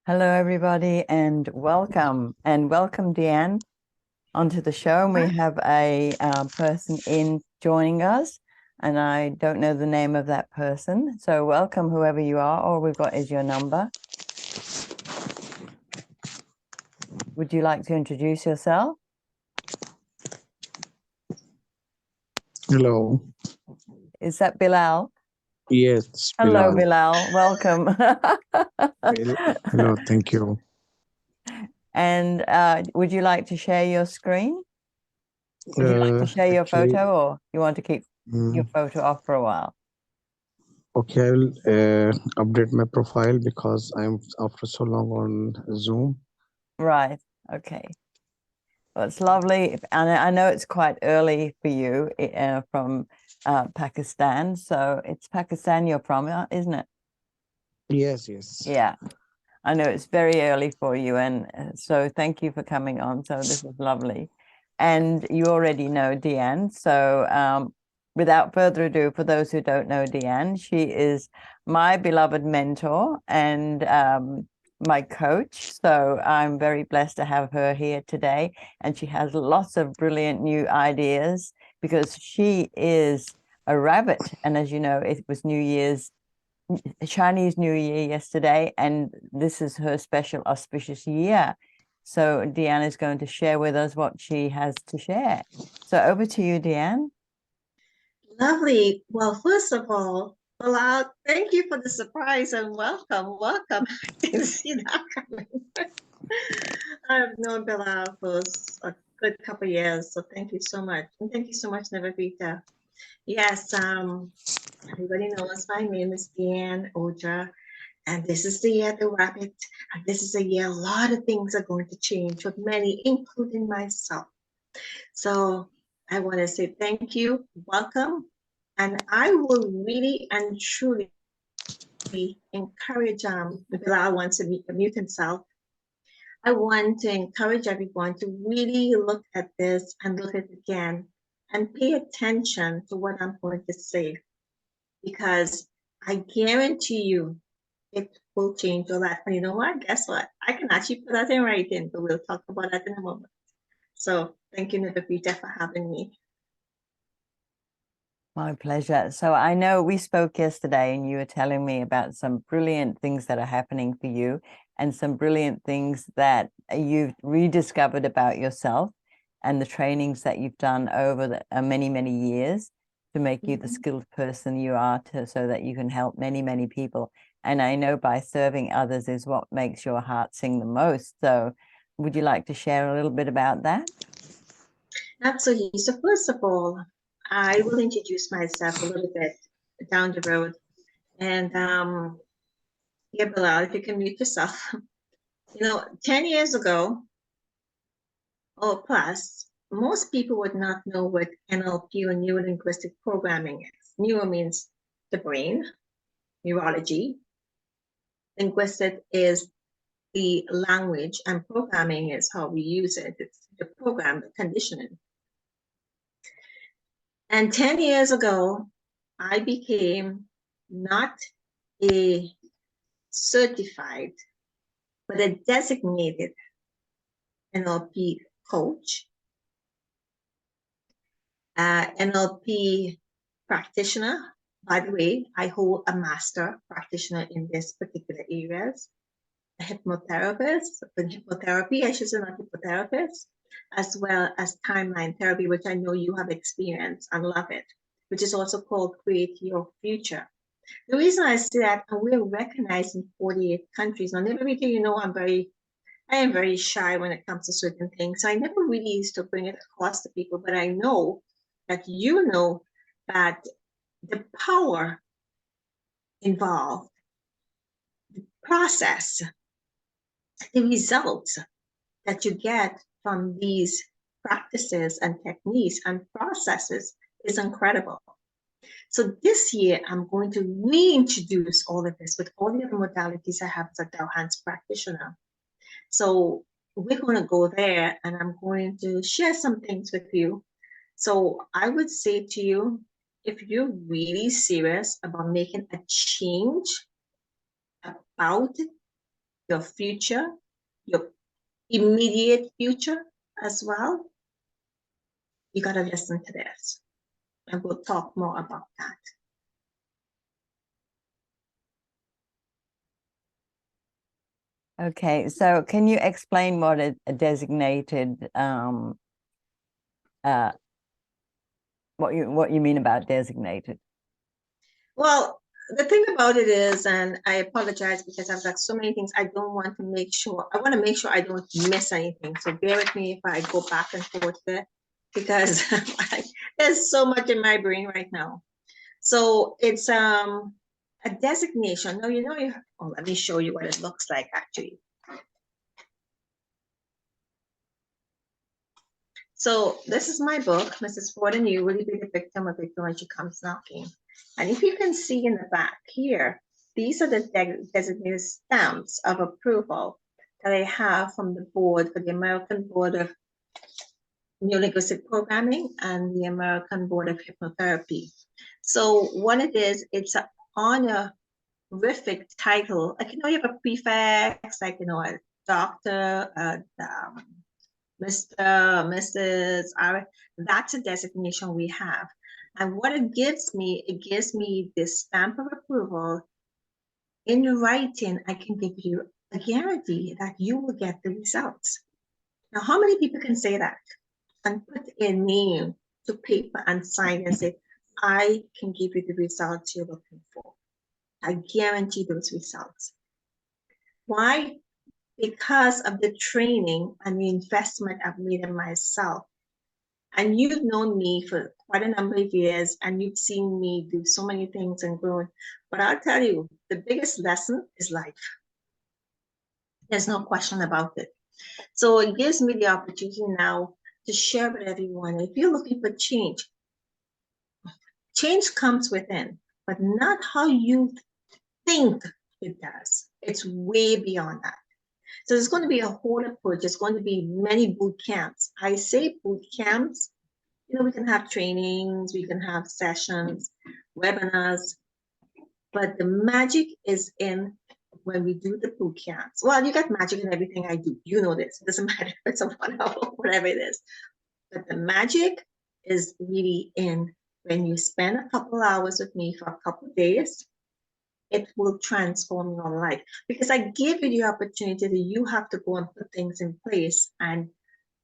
Hello, everybody, and welcome. And welcome, Dianne, onto the show. And we have a person in joining us, and I don't know the name of that person. So welcome, whoever you are. All we've got is your number. Would you like to introduce yourself? Hello. Is that Bilal? Yes, Hello, Bilal. Bilal. Welcome. Hello, thank you. And would you like to share your screen? Would you like to share your Actually, photo, or you want to keep your photo off for a while? okay, I will update my profile because I'm after so long on Zoom. Right. Okay. Well, it's lovely. And I know it's quite early for you from Pakistan. So it's Pakistan you're from, isn't it? Yes, yes. Yeah. I know it's very early for you. And so thank you for coming on. So this is lovely. And you already know Dianne. So without further ado, for those who don't know Dianne, she is my beloved mentor and my coach. So I'm very blessed to have her here today. And she has lots of brilliant new ideas because she is a rabbit. And as you know, it was Chinese New Year yesterday, and this is her special auspicious year. So Dianne is going to share with us what she has to share. So over to you, Dianne. Lovely. Well, first of all, Bilal, thank you for the surprise and welcome. Welcome. I didn't see that coming. I've known Bilal for a good couple of years, so thank you so much. And thank you so much, Navavita. Yes, everybody knows my name is Dianne Ojar, and this is the year of the rabbit. And this is a year a lot of things are going to change for many, including myself. So I want to say thank you, welcome, and I will really and truly encourage Bilal wants to mute himself. I want to encourage everyone to really look at this and look at it again and pay attention to what I'm going to say, because I guarantee you it will change all that. And you know what? Guess what? I can actually put that in writing, but we'll talk about that in a moment. So thank you, Navavita, for having me. My pleasure. So I know we spoke yesterday and you were telling me about some brilliant things that are happening for you and some brilliant things that you've rediscovered about yourself and the trainings that you've done over the many, many years to make you the skilled person you are so that you can help many, many people. And I know by serving others is what makes your heart sing the most. So would you like to share a little bit about that? Absolutely. So first of all, I will introduce myself a little bit down the road. And yeah, Bilal, if you can mute yourself. 10 years ago or plus, most people would not know what NLP or neuro-linguistic programming is. Neuro means the brain, neurology. Linguistic is the language, and programming is how we use it. It's the program, the conditioning. And 10 years ago, I became not a certified, but a designated NLP coach, NLP practitioner. By the way, I hold a master practitioner in this particular areas, a hypnotherapist, in hypnotherapy, I should say not hypnotherapist, as well as timeline therapy, which I know you have experienced and love it, which is also called Create Your Future. The reason I say that, and we're recognized in 48 countries. Now, everything you know, I am very shy when it comes to certain things. So I never really used to bring it across to people, but I know that you know that the power involved, the process, the results that you get from these practices and techniques and processes is incredible. So this year, I'm going to reintroduce all of this with all the other modalities I have as a Dow Hands practitioner. So we're going to go there, and I'm going to share some things with you. So I would say to you, if you're really serious about making a change about your future, your immediate future as well, you got to listen to this. And we'll talk more about that. Okay, so can you explain what a designated what you mean about designated? Well, the thing about it is, and I apologize because I've got so many things I don't want to make sure. I want to make sure I don't miss anything. So bear with me if I go back and forth there, because there's so much in my brain right now. So it's a designation. No, oh, let me show you what it looks like actually. So this is my book, Mrs. Ford and You, Will You Be the Victim of It When She Comes Knocking? And if you can see in the back here, these are the designated stamps of approval that I have from the board for the American Board of Neurolinguistic Programming and the American Board of Hypnotherapy. So what it is, it's an honorific title. Like, you have a prefix, like, a doctor, Mr., Mrs., that's a designation we have. And what it gives me this stamp of approval. In writing, I can give you a guarantee that you will get the results. Now, how many people can say that and put a name to paper and sign and say, I can give you the results you're looking for? I guarantee those results. Why? Because of the training and the investment I've made in myself. And you've known me for quite a number of years, and you've seen me do so many things and grow. But I'll tell you, the biggest lesson is life. There's no question about it. So it gives me the opportunity now to share with everyone. If you're looking for change, change comes within, but not how you think it does. It's way beyond that. So there's going to be a whole approach. There's going to be many boot camps. I say boot camps, we can have trainings, we can have sessions, webinars, but the magic is in when we do the boot camps. Well, you got magic in everything I do. You know this. It doesn't matter if it's a 1 hour, whatever it is. But the magic is really in when you spend a couple hours with me for a couple of days. It will transform your life, because I give you the opportunity that you have to go and put things in place, and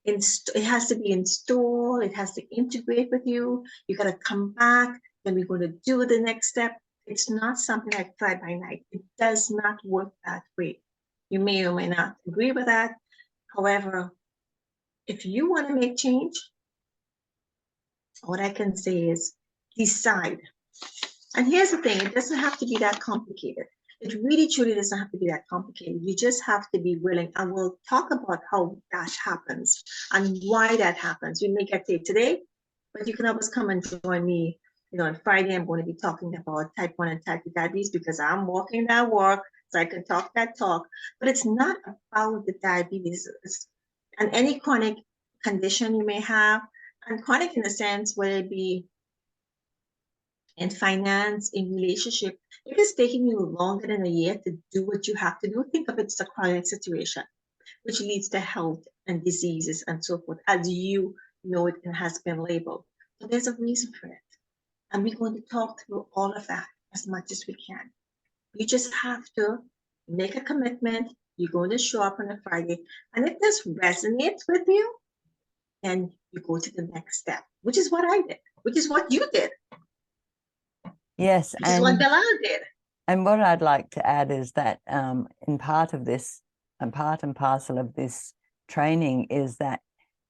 it has to be installed, it has to integrate with you. You got to come back, then we're going to do the next step. It's not something like fly by night. It does not work that way. You may or may not agree with that. However, if you want to make change, what I can say is decide. And here's the thing, it doesn't have to be that complicated. It really truly doesn't have to be that complicated. You just have to be willing, and we'll talk about how that happens and why that happens. We may get to it today, but you can always come and join me. On Friday, I'm going to be talking about type 1 and type 2 diabetes, because I'm walking that walk, so I can talk that talk. But it's not about the diabetes and any chronic condition you may have, and chronic in the sense whether it be in finance, in relationship. If it's taking you longer than a year to do what you have to do, think of it as a chronic situation, which leads to health and diseases and so forth, as you know it has been labeled. So there's a reason for it. And we're going to talk through all of that as much as we can. You just have to make a commitment. You're going to show up on a Friday. And if this resonates with you, then you go to the next step, which is what I did, which is what you did. Yes, which is what Dianne did. And what I'd like to add is that in part of this, and part and parcel of this training, is that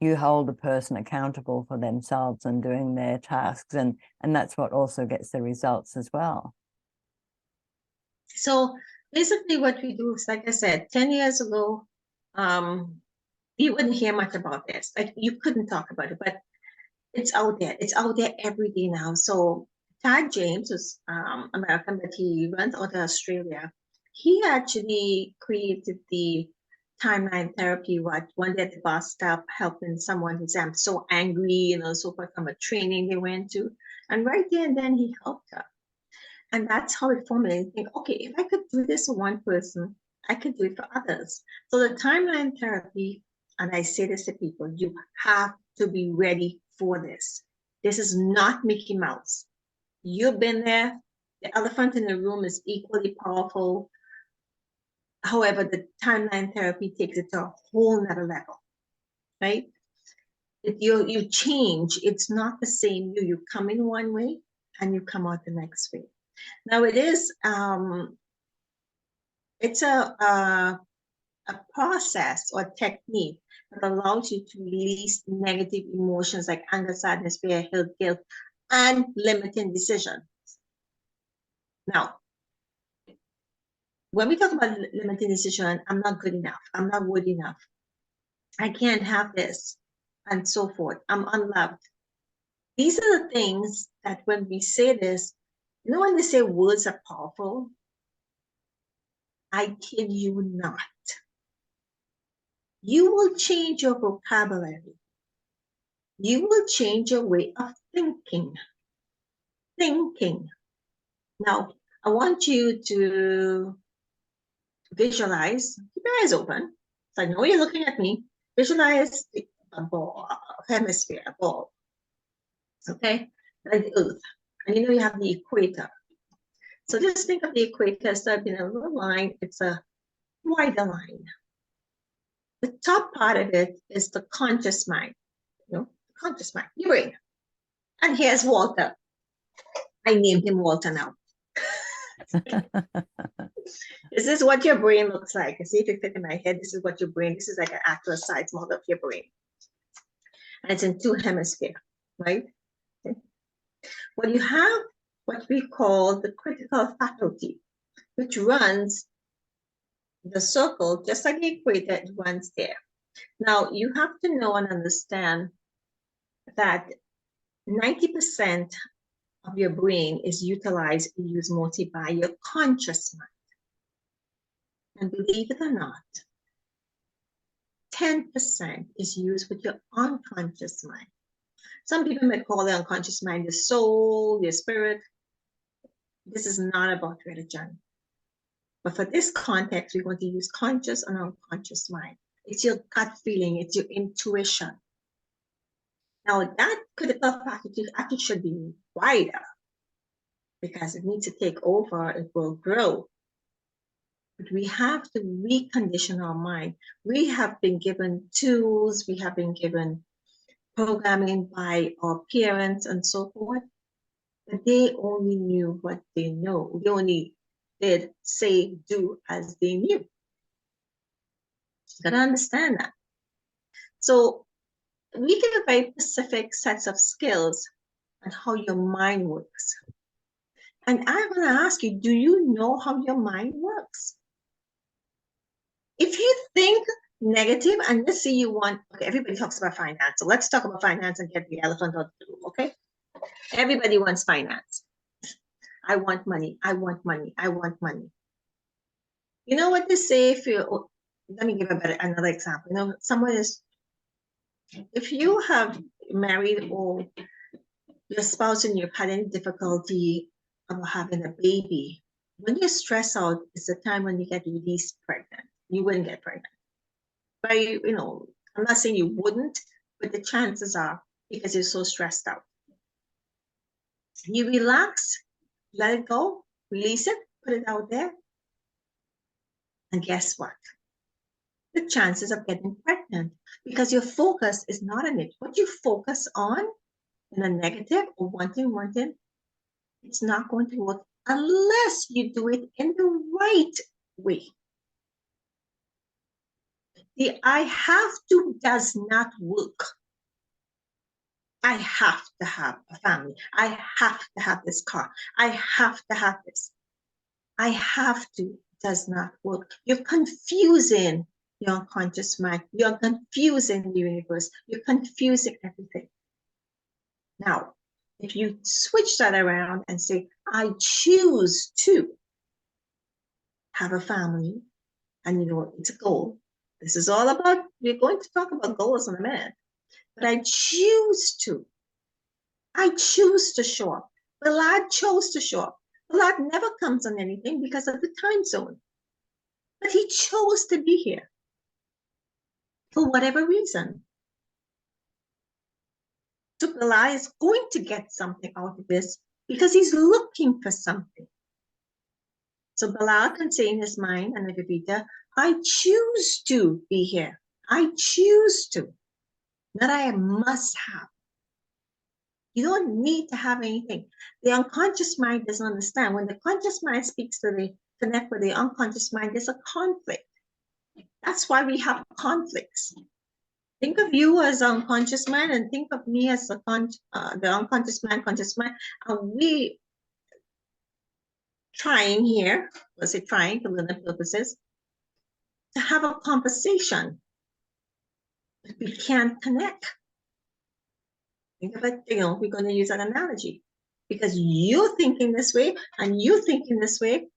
you hold the person accountable for themselves and doing their tasks, and that's what also gets the results as well. So basically what we do is, like I said, 10 years ago, you wouldn't hear much about this. Like, you couldn't talk about it, but it's out there. It's out there every day now. So Tad James was American, but he runs out of Australia. He actually created the timeline therapy, what one day at the bus stop helping someone who's so angry, so forth, from a training they went to. And right there and then he helped her. And that's how it formulated. Think, okay, if I could do this to one person, I can do it for others. So the timeline therapy, and I say this to people, you have to be ready for this. This is not Mickey Mouse. You've been there. The elephant in the room is equally powerful. However, the timeline therapy takes it to a whole nother level, right? You change. It's not the same you. You come in one way and you come out the next way. Now it is it's a process or technique that allows you to release negative emotions like anger, sadness, fear, guilt, and limiting decisions. Now, when we talk about limiting decision, I'm not good enough. I'm not good enough. I can't have this, and so forth. I'm unloved. These are the things that when we say this, you know, when they say words are powerful, I kid you not. You will change your vocabulary. You will change your way of thinking. Now, I want you to visualize, keep your eyes open. So I know you're looking at me. Visualize a ball, a hemisphere, a ball. Okay? Like the earth. And you know you have the equator. So just think of the equator as being a little line. It's a wider line. The top part of it is the conscious mind. You know, conscious mind, your brain. And here's Walter. I named him Walter now. This is what your brain looks like. See if it fit in my head. This is what your brain, this is like an actual size model of your brain. And it's in two hemispheres, right? Okay. Well, you have what we call the critical faculty, which runs the circle, just like the equator, it runs there. Now, you have to know and understand that 90% of your brain is utilized and used mostly by your conscious mind. And believe it or not, 10% is used with your unconscious mind. Some people may call the unconscious mind the soul, your spirit. This is not about religion. But for this context, we're going to use conscious and unconscious mind. It's your gut feeling, it's your intuition. Now, that critical faculty actually should be wider because it needs to take over, it will grow. But we have to recondition our mind. We have been given tools, we have been given programming by our parents and so forth, but they only knew what they know. They only did, say, do as they knew. You gotta understand that. So we give a very specific sets of skills on how your mind works. And I'm gonna ask you, do you know how your mind works? If you think negative, and let's say you want, okay, everybody talks about finance. So let's talk about finance and get the elephant out of the room, okay? Everybody wants finance. I want money, I want money, I want money. You know what they say if you, let me give another example. You know, someone is, if you have married or your spouse and you've had any difficulty of having a baby, when you stress out, it's the time when you get least pregnant. You wouldn't get pregnant. But, you know, I'm not saying you wouldn't, but the chances are because you're so stressed out. You relax, let it go, release it, put it out there. And guess what? The chances of getting pregnant, because your focus is not on it. What you focus on in a negative or wanting, it's not going to work unless you do it in the right way. The I have to does not work. I have to have a family. I have to have this car. I have to have this. I have to does not work. You're confusing your unconscious mind. You're confusing the universe. You're confusing everything. Now, if you switch that around and say, I choose to have a family, and you know, it's a goal. This is all about, we're going to talk about goals in a minute, but I choose to. I choose to show up. The Lord chose to show up. The Lord never comes on anything because of the time zone. But he chose to be here for whatever reason. So Bilal is going to get something out of this because he's looking for something. So Bilal can say in his mind, and Vivita, I choose to be here. I choose to. Not I must have. You don't need to have anything. The unconscious mind doesn't understand. When the conscious mind speaks to the connect with the unconscious mind, there's a conflict. That's why we have conflicts. Think of you as unconscious mind and think of me as the unconscious mind, conscious mind. And we trying here, let's say trying for learning purposes, to have a conversation, but we can't connect. Think of it, we're going to use an analogy because you're thinking this way and you're thinking this way,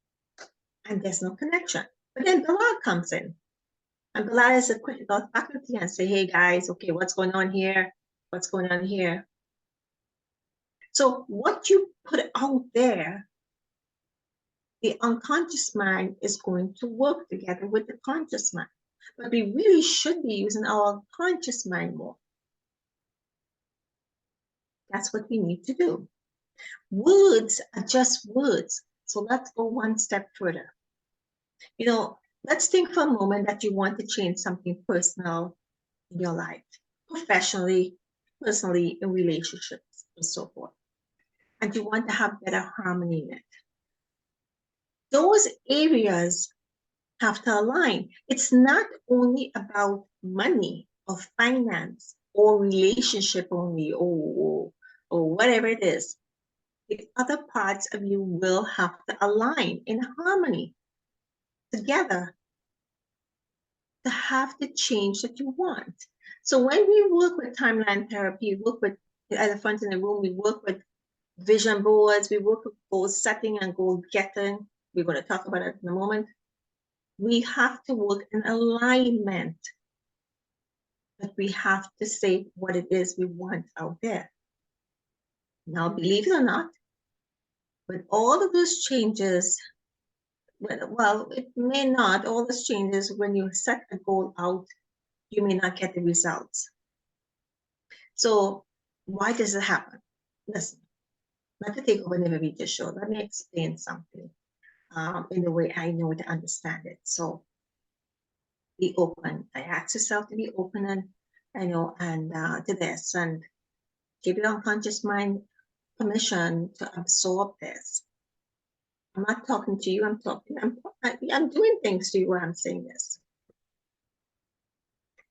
and there's no connection. But then Bilal comes in, and Bilal is a critical faculty and say, hey guys, okay, what's going on here? What's going on here? So what you put out there, the unconscious mind is going to work together with the conscious mind. But we really should be using our conscious mind more. That's what we need to do. Words are just words. So let's go one step further. Let's think for a moment that you want to change something personal in your life, professionally, personally, in relationships, and so forth. And you want to have better harmony in it. Those areas have to align. It's not only about money or finance or relationship only or whatever it is. The other parts of you will have to align in harmony together to have the change that you want. So when we work with timeline therapy, we work with the elephant in the room, we work with vision boards, we work with goal setting and goal getting. We're going to talk about it in a moment. We have to work in alignment, but we have to say what it is we want out there. Now, believe it or not, with all of those changes, well, it may not, all those changes, when you set a goal out, you may not get the results. So why does it happen? Listen, not to take over the video show, let me explain something in the way I know to understand it. So be open. I ask yourself to be open and to this and give your unconscious mind permission to absorb this. I'm not talking to you, I'm doing things to you when I'm saying this.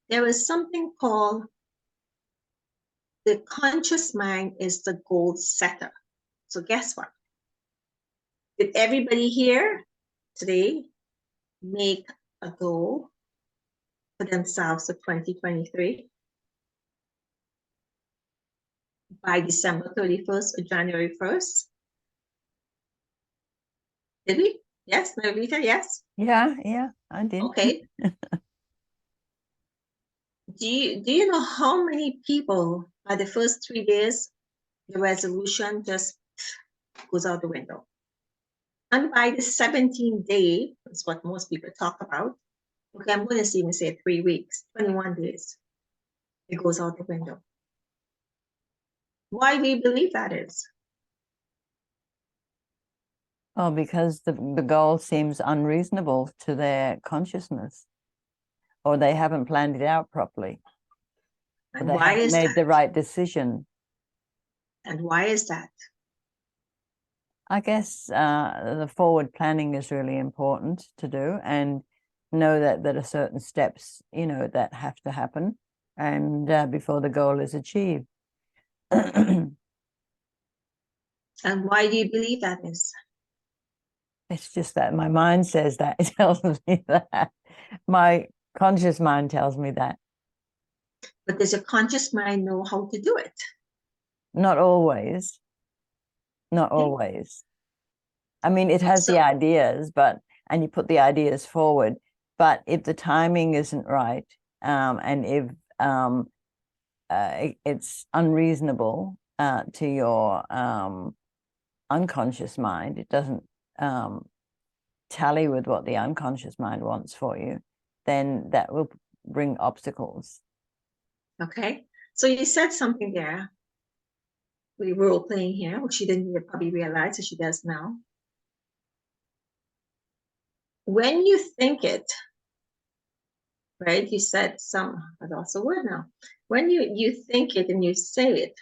There is something called the conscious mind is the goal setter. So guess what? Did everybody here today make a goal for themselves for 2023 by December 31st or January 1st? Did we? Yes, Narita, yes? Yeah, I did. Okay. Do you know how many people by the first 3 days, the resolution just goes out the window? And by the 17th day, that's what most people talk about. Okay, I'm going to even say 3 weeks, 21 days. It goes out the window. Why do you believe that is? Oh, because the goal seems unreasonable to their consciousness, or they haven't planned it out properly, or And they why haven't is made that? the right decision. And why is that? I guess the forward planning is really important to do, and know that there are certain steps, that have to happen, and before the goal is achieved. And why do you believe that is? It's just that my mind says that. It tells me that. My conscious mind tells me that. But does your conscious mind know how to do it? Not always. Not always. I mean, it has the ideas, and you put the ideas forward, but if the timing isn't right, and if it's unreasonable to your unconscious mind, it doesn't tally with what the unconscious mind wants for you, then that will bring obstacles. Okay. So you said something there. We were role playing here, which she didn't probably realize, as she does now. When you think it, right? You said I lost the word now. When you think it and you say it,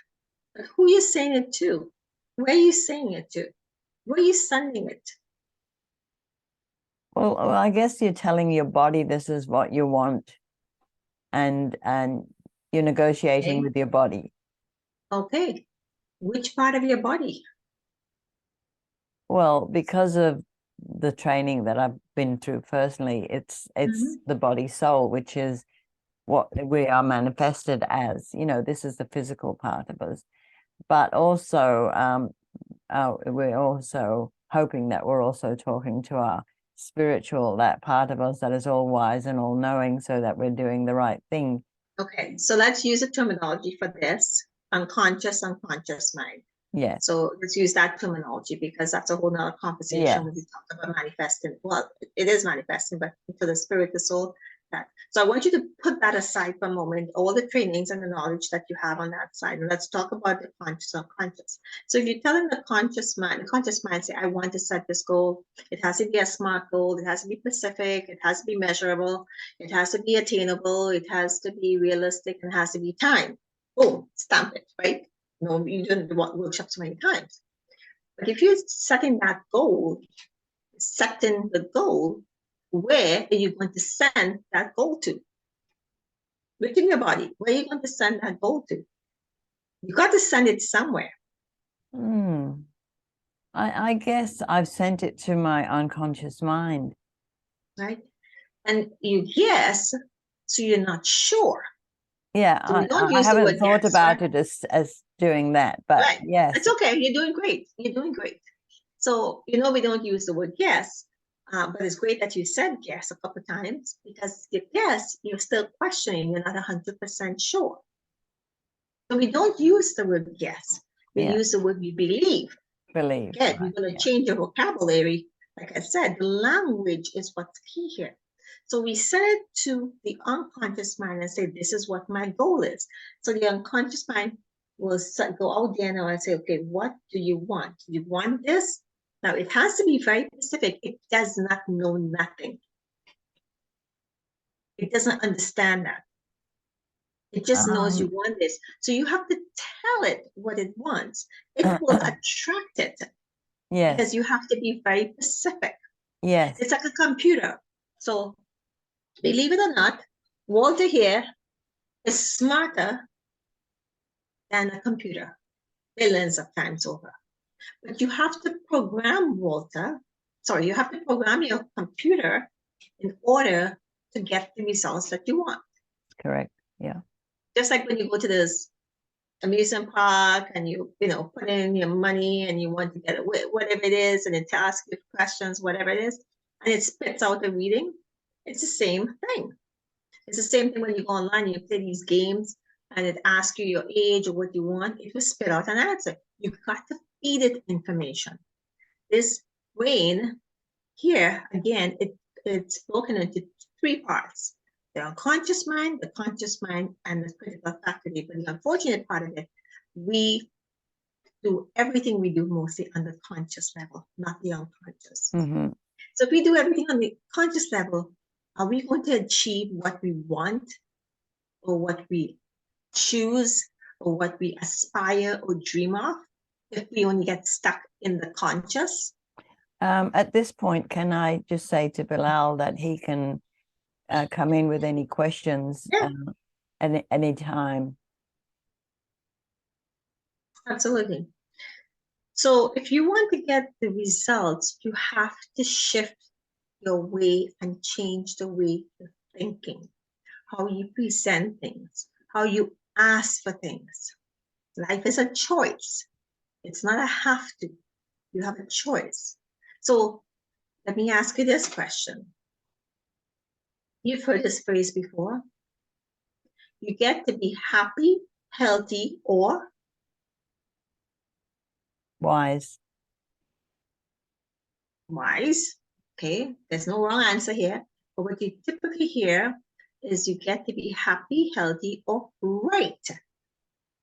who are you saying it to? Where are you saying it to? Where are you sending it? Well, I guess you're telling your body this is what you want, and you're negotiating Okay. with your body. Okay. Which part of your body? Well, because of the training that I've been through personally, it's the body soul, which is what we are manifested as. You know, this is the physical part of us, but also we're also hoping that we're also talking to our spiritual, that part of us that is all wise and all knowing, so that we're doing the right thing. Okay, so let's use a terminology for this: unconscious mind. Yes. So let's use that terminology, because that's a whole nother conversation Yes. when we talk about manifesting. Well, it is manifesting, but for the spirit, the soul, that. So I want you to put that aside for a moment, all the trainings and the knowledge that you have on that side. And let's talk about the conscious unconscious. So if you're telling the conscious mind say, I want to set this goal. It has to be a SMART goal. It has to be specific. It has to be measurable. It has to be attainable. It has to be realistic, and it has to be timed. Boom, stamp it, right? No, you didn't workshop so many times. But if you're setting that goal, where are you going to send that goal to? Within your body, where are you going to send that goal to? You got to send it somewhere. I guess I've sent it to my unconscious mind. Right? And you guess, so you're not sure. Yeah, So we don't use I the haven't word thought guess, about right? it as doing that, but Right. yes. It's okay. You're doing great. You're doing great. So, we don't use the word guess, but it's great that you said guess a couple of times, because if yes, you're still questioning, you're not 100% sure. So we don't use the word guess. We use the word we believe. Believe. Again, we're going to change your vocabulary. Like I said, the language is what's key here. So we said to the unconscious mind and say, this is what my goal is. So the unconscious mind will go out there now and say, okay, what do you want? Do you want this? Now, it has to be very specific. It does not know nothing. It doesn't understand that. It just knows you want this. So you have to tell it what it wants. It will attract it. Yes. Because you have to be very specific. Yes. It's like a computer. So believe it or not, Walter here is smarter than a computer millions of times over. But you have to program you have to program your computer in order to get the results that you want. Correct. Yeah. Just like when you go to this amusement park and you put in your money and you want to get whatever it is, and it asks you questions, whatever it is, and it spits out a reading. It's the same thing. It's the same thing when you go online and you play these games and it asks you your age or what you want. It will spit out an answer. You've got to feed it information. This brain here, again, it's broken into three parts: the unconscious mind, the conscious mind, and the critical faculty. But the unfortunate part of it, we do everything we do mostly on the conscious level, not the unconscious. Mm-hmm. So if we do everything on the conscious level, are we going to achieve what we want, or what we choose, or what we aspire or dream of, if we only get stuck in the conscious? At this point, can I just say to Bilal that he can come in with any questions at any time? Absolutely. So if you want to get the results, you have to shift your way and change the way you're thinking, how you present things, how you ask for things. Life is a choice. It's not a have to. You have a choice. So let me ask you this question. You've heard this phrase before. You get to be happy, healthy, or Wise. wise. Okay, there's no wrong answer here. But what you typically hear is you get to be happy, healthy, or right.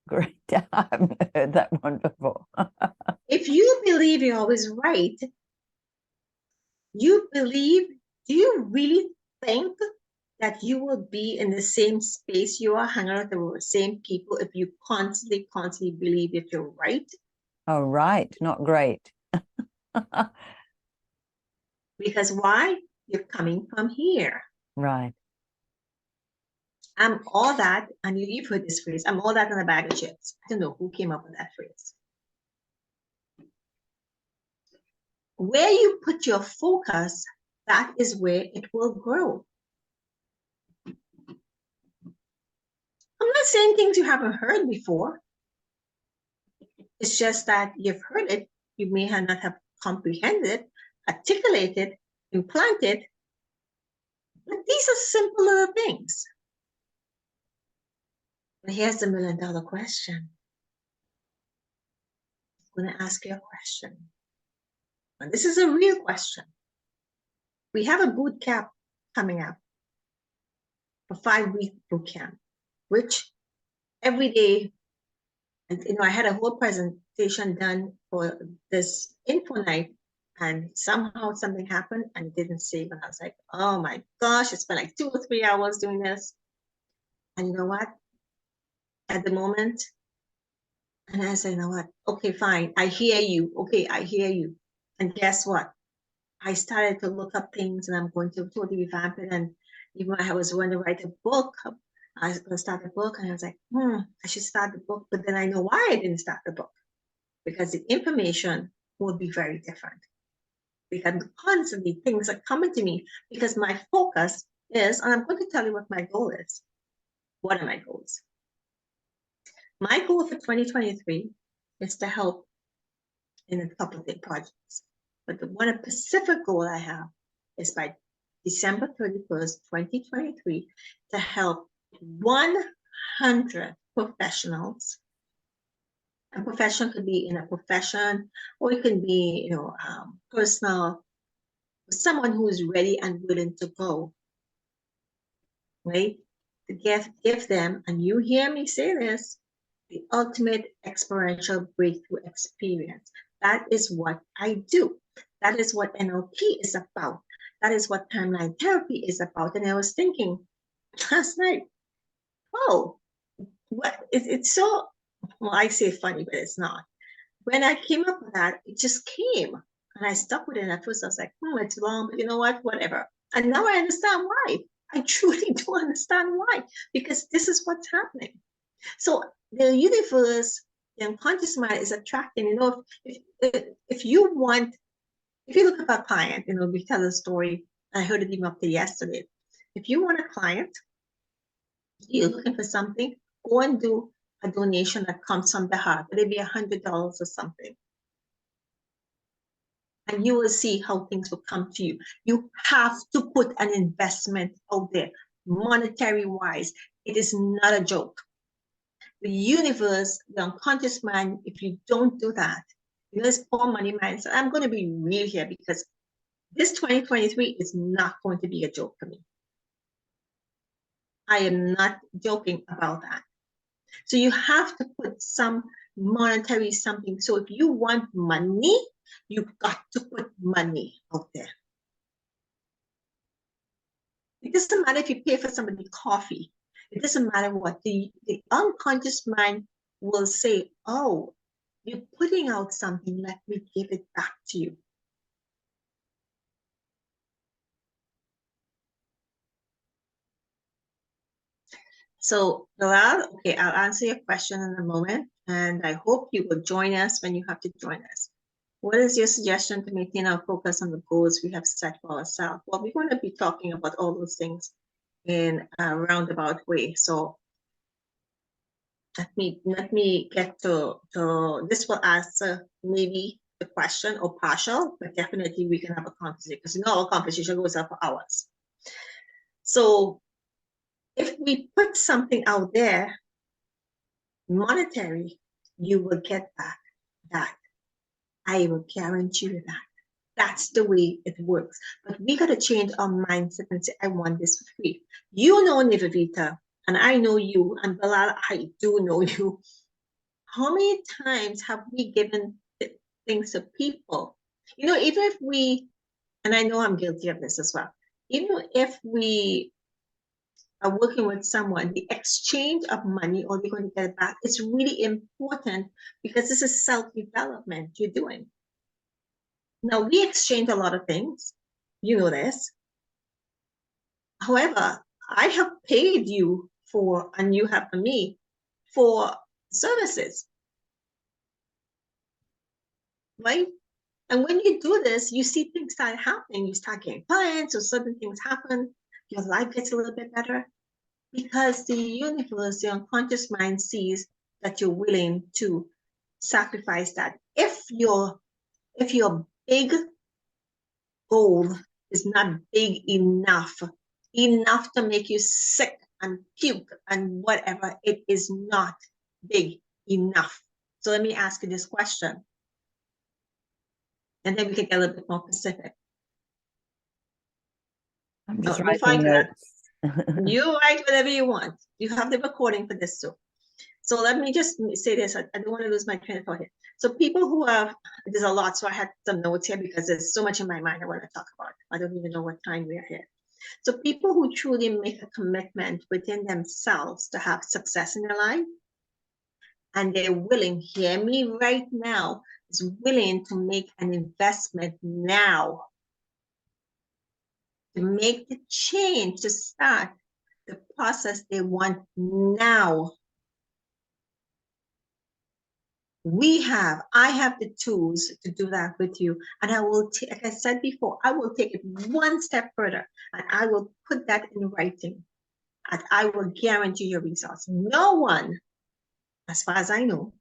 Great. I haven't heard that one before. If you believe you're always right, do you really think that you will be in the same space you are, hanging out with the same people, if you constantly believe that you're right? Oh, right. Not great. Because why? You're coming from here. Right. I'm all that, and you've heard this phrase, I'm all that in a bag of chips. I don't know who came up with that phrase. Where you put your focus, that is where it will grow. I'm not saying things you haven't heard before. It's just that you've heard it, you may not have comprehended, articulated, implanted, but these are simple little things. But here's the $1 million question. I'm going to ask you a question. And this is a real question. We have a boot camp coming up, a 5-week boot camp, which every day, and I had a whole presentation done for this info night, and somehow something happened and it didn't save. And I was like, oh my gosh, it's been like 2 or 3 hours doing this. And you know what? At the moment, and I said, you know what? Okay, fine. I hear you. Okay, I hear you. And guess what? I started to look up things, and I'm going to totally revamp it. And even when I was going to write a book, I was going to start a book, and I was like, I should start the book. But then I know why I didn't start the book, because the information will be very different. Because constantly things are coming to me because my focus is, and I'm going to tell you what my goal is. What are my goals? My goal for 2023 is to help in a couple of big projects. But the one specific goal I have is by December 31st, 2023, to help 100 professionals. A profession could be in a profession, or it can be, personal, someone who is ready and willing to go, right? To give them, and you hear me say this, the ultimate experiential breakthrough experience. That is what I do. That is what NLP is about. That is what timeline therapy is about. And I was thinking last night, it's so, well, I say funny, but it's not. When I came up with that, it just came. And I stuck with it. And at first I was like, it's long, but you know what, whatever. And now I understand why. I truly do understand why, because this is what's happening. So the universe, the unconscious mind is attracting, if you look at a client, we tell a story, I heard it even up there yesterday. If you want a client, you're looking for something, go and do a donation that comes from the heart. It'll be $100 or something. And you will see how things will come to you. You have to put an investment out there, monetary wise. It is not a joke. The universe, the unconscious mind, if you don't do that, this poor money mindset, I'm going to be real here, because this 2023 is not going to be a joke for me. I am not joking about that. So you have to put some monetary something. So if you want money, you've got to put money out there. It doesn't matter if you pay for somebody coffee. It doesn't matter what. The unconscious mind will say, oh, you're putting out something, let me give it back to you. So, Laura, okay, I'll answer your question in a moment, and I hope you will join us when you have to join us. What is your suggestion to maintain our focus on the goals we have set for ourselves? Well, we're going to be talking about all those things in a roundabout way. So let me get to this. Will answer maybe the question or partial, but definitely we can have a conversation, because our conversation goes on for hours. So if we put something out there, monetary, you will get back that. I will guarantee you that. That's the way it works. But we got to change our mindset and say, I want this for free. You know Nivavita, and I know you, and Bilal, I do know you. How many times have we given things to people? You know, even if we, and I know I'm guilty of this as well, even if we are working with someone, the exchange of money or you're going to get it back is really important because this is self-development you're doing. Now, we exchange a lot of things. You know this. However, I have paid you for, and you have for me, for services, right? And when you do this, you see things start happening. You start getting clients or certain things happen. Your life gets a little bit better because the universe, the unconscious mind sees that you're willing to sacrifice that. If your big goal is not big enough to make you sick and puke and whatever, it is not big enough. So let me ask you this question, and then we can get a little bit more specific. I'm just Before I writing do that, notes. you write whatever you want. You have the recording for this too. So let me just say this. I don't want to lose my train of thought here. So people who have, there's a lot, so I had some notes here because there's so much in my mind I want to talk about. I don't even know what time we are here. So people who truly make a commitment within themselves to have success in their life, and they're willing, hear me right now, is willing to make an investment now, to make the change, to start the process they want now. I have the tools to do that with you. And I will, like I said before, I will take it one step further and I will put that in writing. And I will guarantee your results. No one, as far as I know,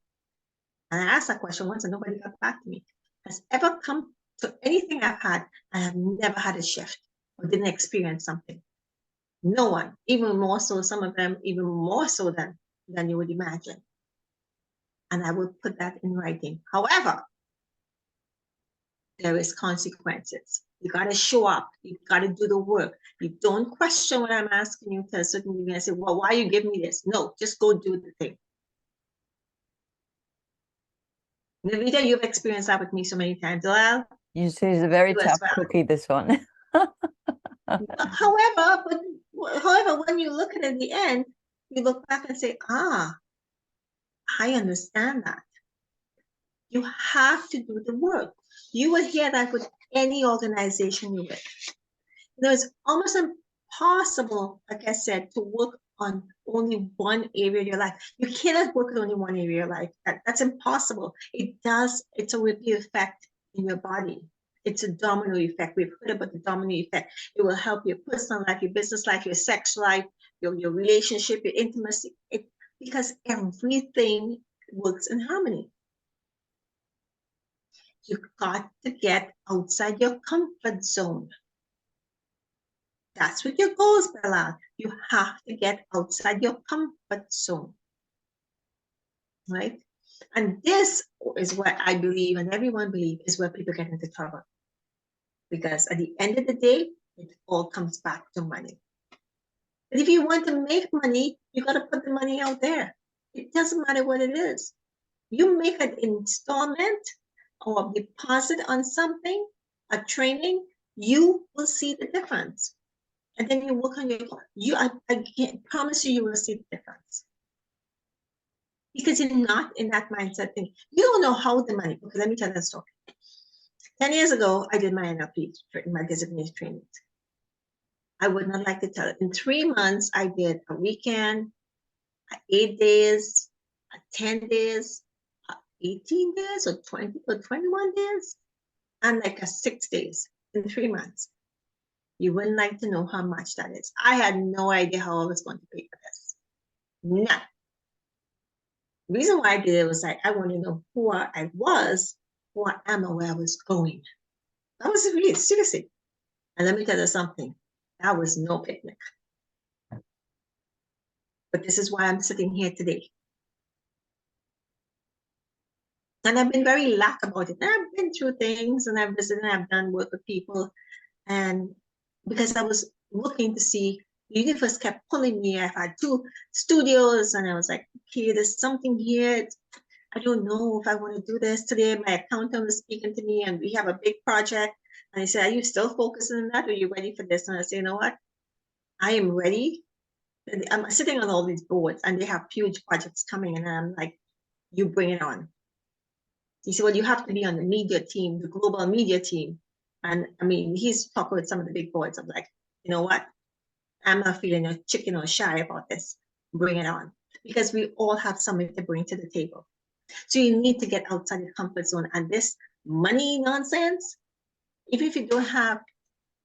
and I asked that question once and nobody got back to me, has ever come to anything I've had and have never had a shift or didn't experience something. No one, even more so, some of them even more so than you would imagine. And I will put that in writing. However, there is consequences. You got to show up. You got to do the work. You don't question what I'm asking you to a certain degree and say, well, why you give me this? No, just go do the thing. Navita, you've experienced that with me so many times. Well, You see, it's a very tough well. cookie, this one. However, when you look at it in the end, you look back and say, I understand that. You have to do the work. You will hear that with any organization you're with. It's almost impossible, like I said, to work on only one area of your life. You cannot work on only one area of your life. That's impossible. It's a ripple effect in your body. It's a domino effect. We've heard about the domino effect. It will help your personal life, your business life, your sex life, your relationship, your intimacy, because everything works in harmony. You've got to get outside your comfort zone. That's what your goals, Bella. You have to get outside your comfort zone, right? And this is what I believe, and everyone believes, is where people get into trouble. Because at the end of the day, it all comes back to money. But if you want to make money, you got to put the money out there. It doesn't matter what it is. You make an installment or a deposit on something, a training, you will see the difference. And then you work on I can't promise you will see the difference. Because you're not in that mindset thing. You don't know how the money, okay, let me tell you a story. 10 years ago, I did my NLP, my designated trainings. I would not like to tell it. In 3 months, I did a weekend, 8 days, 10 days, 18 days, or 20 or 21 days, and like a 6 days in 3 months. You wouldn't like to know how much that is. I had no idea how I was going to pay for this. None. The reason why I did it was like, I want to know who I was, who I am, and where I was going. That was really, seriously. And let me tell you something. That was no picnic. But this is why I'm sitting here today. And I've been very lax about it. And I've been through things and I've visited and I've done work with people. And because I was looking to see, the universe kept pulling me. I've had 2 studios and I was like, okay, there's something here. I don't know if I want to do this today. My accountant was speaking to me and we have a big project. And he said, are you still focusing on that? Or are you ready for this? And I say, you know what? I am ready. And I'm sitting on all these boards and they have huge projects coming. And I'm like, you bring it on. He said, well, you have to be on the media team, the global media team. And I mean, he's talking with some of the big boys. I'm like, you know what? I'm not feeling a chicken or shy about this. Bring it on. Because we all have something to bring to the table. So you need to get outside your comfort zone. And this money nonsense, even if you don't have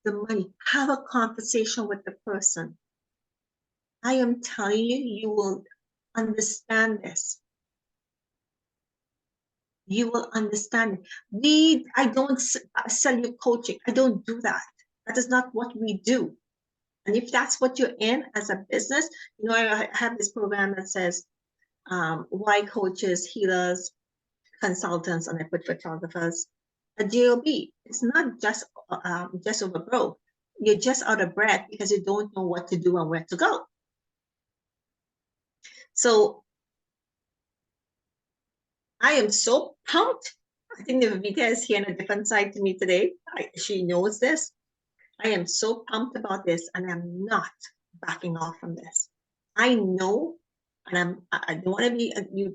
the money, have a conversation with the person. I am telling you, you will understand this. You will understand. I don't sell you coaching. I don't do that. That is not what we do. And if that's what you're in as a business, you know, I have this program that says why coaches, healers, consultants, and I put photographers, a JOB. It's not just over broke. You're just out of breath because you don't know what to do and where to go. So I am so pumped. I think Nivita is here on a different side to me today. She knows this. I am so pumped about this and I'm not backing off from this. I know, and I don't want to be,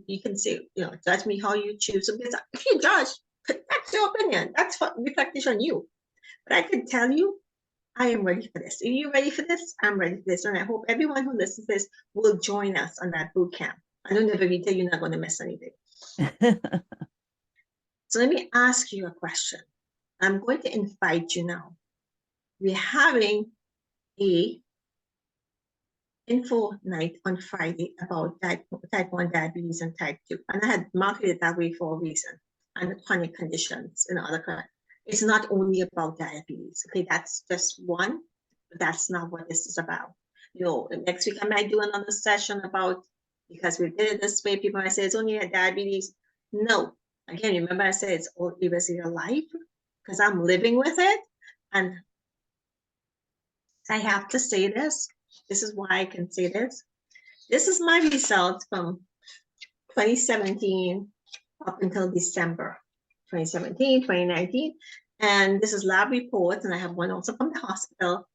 you can say, you know, judge me how you choose. So because if you judge, that's your opinion. That's what reflects on you. But I can tell you, I am ready for this. Are you ready for this? I'm ready for this. And I hope everyone who listens to this will join us on that boot camp. I know, Nivita, you're not going to miss anything. So let me ask you a question. I'm going to invite you now. We're having a info night on Friday about type 1 diabetes and type 2. And I had marketed it that way for a reason. And chronic conditions and other kind. It's not only about diabetes. Okay, that's just one, but that's not what this is about. You know, next week I might do another session about, because we did it this way, people might say it's only a diabetes. No, again, remember I said it's all areas of your life because I'm living with it. And I have to say this. This is why I can say this. This is my results from 2017 up until December 2017, 2019. And this is lab reports. And I have one also from the hospital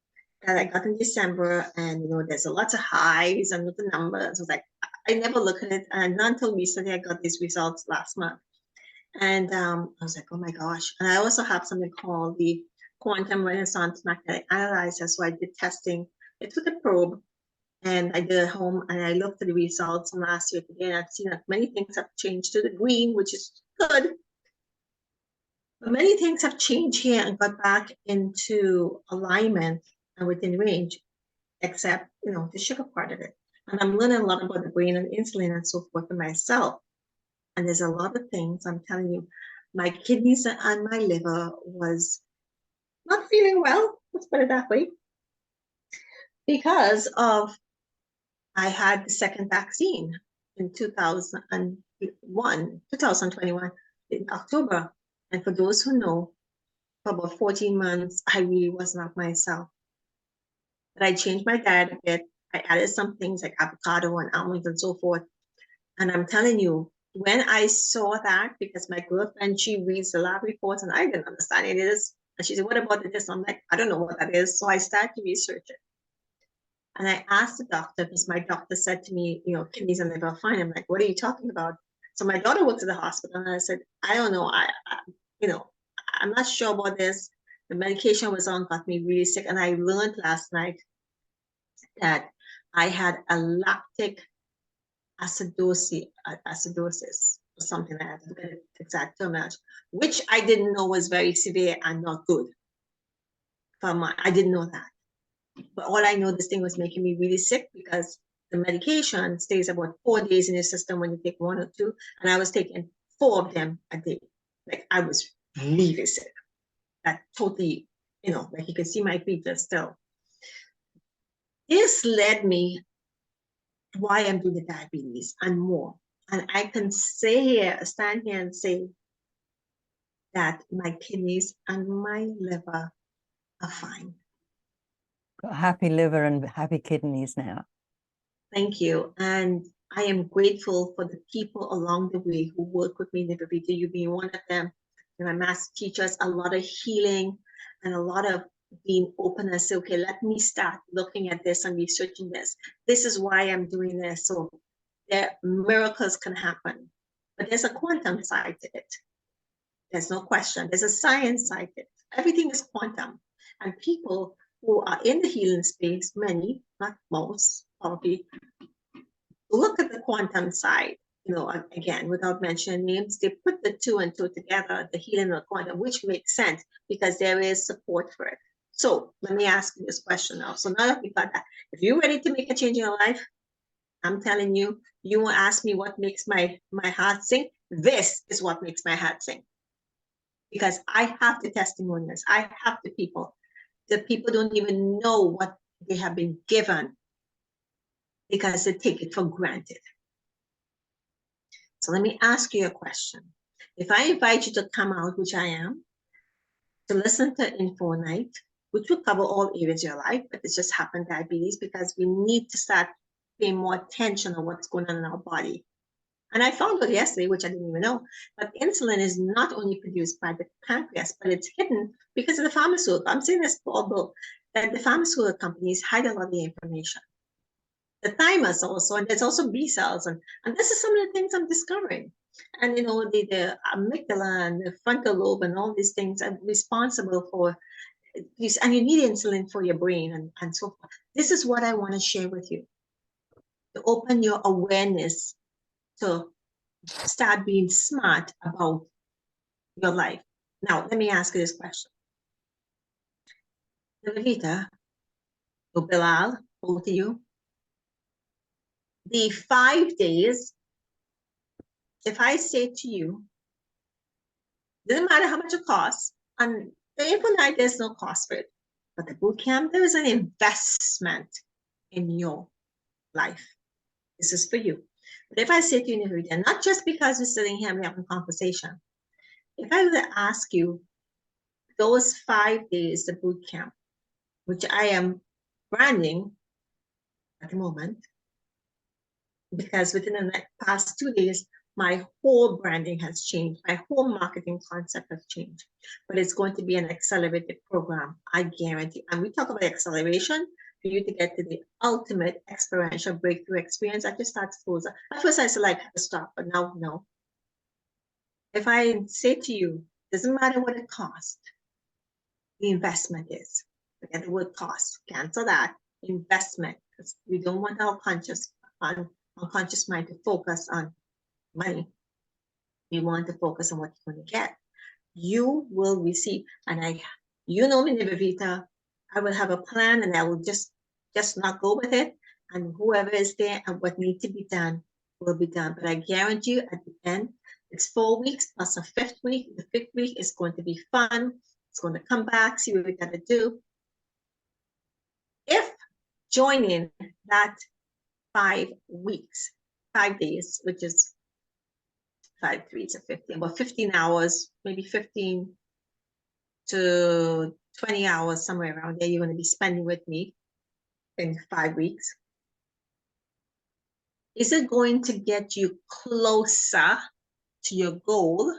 that I got in December. And, you know, there's a lot of highs and the numbers. I was like, I never look at it. And not until recently, I got these results last month. And I was like, oh my gosh. And I also have something called the quantum resonance magnetic analyzer. So I did testing. I took a probe and I did it home and I looked at the results from last year today and I've seen that many things have changed to the green, which is good. But many things have changed here and got back into alignment and within range, except, you know, the sugar part of it. And I'm learning a lot about the brain and insulin and so forth for myself. And there's a lot of things, I'm telling you, my kidneys and my liver was not feeling well, let's put it that way, because of I had the second vaccine in 2021 in October. And for those who know, for about 14 months, I really was not myself. But I changed my diet a bit. I added some things like avocado and almonds and so forth. And I'm telling you, when I saw that, because my girlfriend, she reads the lab reports and I didn't understand it is. And she said, what about this? I'm like, I don't know what that is. So I started to research it. And I asked the doctor, because my doctor said to me, you know, kidneys and liver are fine. I'm like, what are you talking about? So my daughter works at the hospital and I said, I don't know. You know, I'm not sure about this. The medication I was on got me really sick. And I learned last night that I had a lactic acidosis or something like that. I forget the exact terminology, which I didn't know was very severe and not good. I didn't know that. But all I know, this thing was making me really sick because the medication stays about 4 days in your system when you take 1 or 2. And I was taking 4 of them a day. Like I was really sick. That totally, you know, like you can see my features still. This led me why I'm doing the diabetes and more. And I can stand here and say that my kidneys and my liver are fine. Got a happy liver and happy kidneys now. Thank you. And I am grateful for the people along the way who work with me, Nivedita, you being one of them. And my master teachers, a lot of healing and a lot of being open and say, okay, let me start looking at this and researching this. This is why I'm doing this. So there miracles can happen. But there's a quantum side to it. There's no question. There's a science side to it. Everything is quantum. And people who are in the healing space, many, not most, probably, look at the quantum side, you know, again, without mentioning names, they put the two and two together, the healing and quantum, which makes sense because there is support for it. So let me ask you this question now. So now that we got that, if you're ready to make a change in your life, I'm telling you, you will ask me what makes my heart sing. This is what makes my heart sing. Because I have the testimonials, I have the people. The people don't even know what they have been given because they take it for granted. So let me ask you a question. If I invite you to come out, which I am, to listen to Info Night, which will cover all areas of your life, but it's just happened diabetes because we need to start paying more attention on what's going on in our body. And I found out yesterday, which I didn't even know, that insulin is not only produced by the pancreas, but it's hidden because of the pharmaceutical. I'm saying this although that the pharmaceutical companies hide a lot of the information. The thymus also, and there's also B cells, and this is some of the things I'm discovering. And you know, the amygdala and the frontal lobe and all these things are responsible for this, and you need insulin for your brain and so forth. This is what I want to share with you. To open your awareness to start being smart about your life. Now, let me ask you this question. Levita, or Bilal, both of you, the 5 days, if I say to you, doesn't matter how much it costs, and the info night, there's no cost for it, but the boot camp, there is an investment in your life. This is for you. But if I say to you, Nivedita, not just because we're sitting here and we're having a conversation, if I were to ask you those 5 days, the boot camp, which I am branding at the moment, because within the past 2 days, my whole branding has changed. My whole marketing concept has changed. But it's going to be an accelerated program, I guarantee. And we talk about acceleration for you to get to the ultimate experiential breakthrough experience. I just start to close. At first, I said, like, have to stop, but now, no. If I say to you, doesn't matter what it costs, the investment is. Forget the word cost, cancel that. Investment, because we don't want our unconscious mind to focus on money. We want to focus on what you're going to get. You will receive, and you know me, Nivedita, I will have a plan and I will just not go with it. And whoever is there and what needs to be done will be done. But I guarantee you at the end, it's 4 weeks plus a 5th week. The 5th week is going to be fun. It's going to come back, see what we got to do. If joining that 5 weeks, 5 days, which is 5 3 to 15, about 15 hours, maybe 15 to 20 hours, somewhere around there, you're going to be spending with me in 5 weeks. Is it going to get you closer to your goal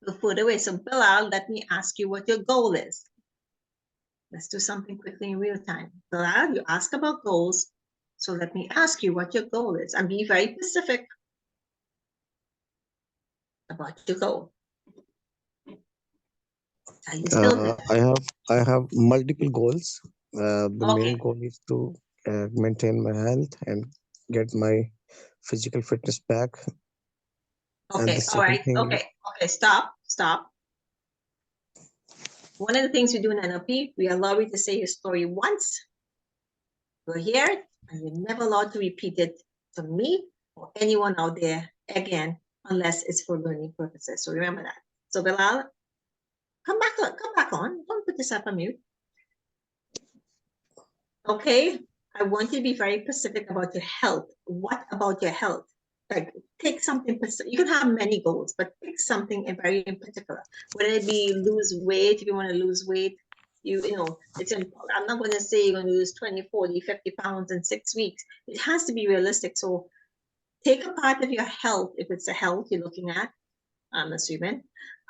or further away? So Bilal, let me ask you what your goal is. Let's do something quickly in real time. Bilal, you ask about goals. So let me ask you what your goal is and be very specific about your goal. Are you still there? I have multiple goals. The Okay. main goal is to maintain my health and get my physical fitness back. And Okay, the all right, second thing, okay, stop. One of the things we do in NLP, we allow you to say your story once, you'll hear it, and you're never allowed to repeat it to me or anyone out there again, unless it's for learning purposes. So remember that. So Bilal, come back on. Don't put yourself on mute. Okay, I want you to be very specific about your health. What about your health? like pick something. You can have many goals, but pick something very in particular. Whether it be lose weight, if you want to lose weight, you know, I'm not going to say you're going to lose 20, 40, 50 pounds in 6 weeks. It has to be realistic. So take a part of your health, if it's a health you're looking at, I'm assuming,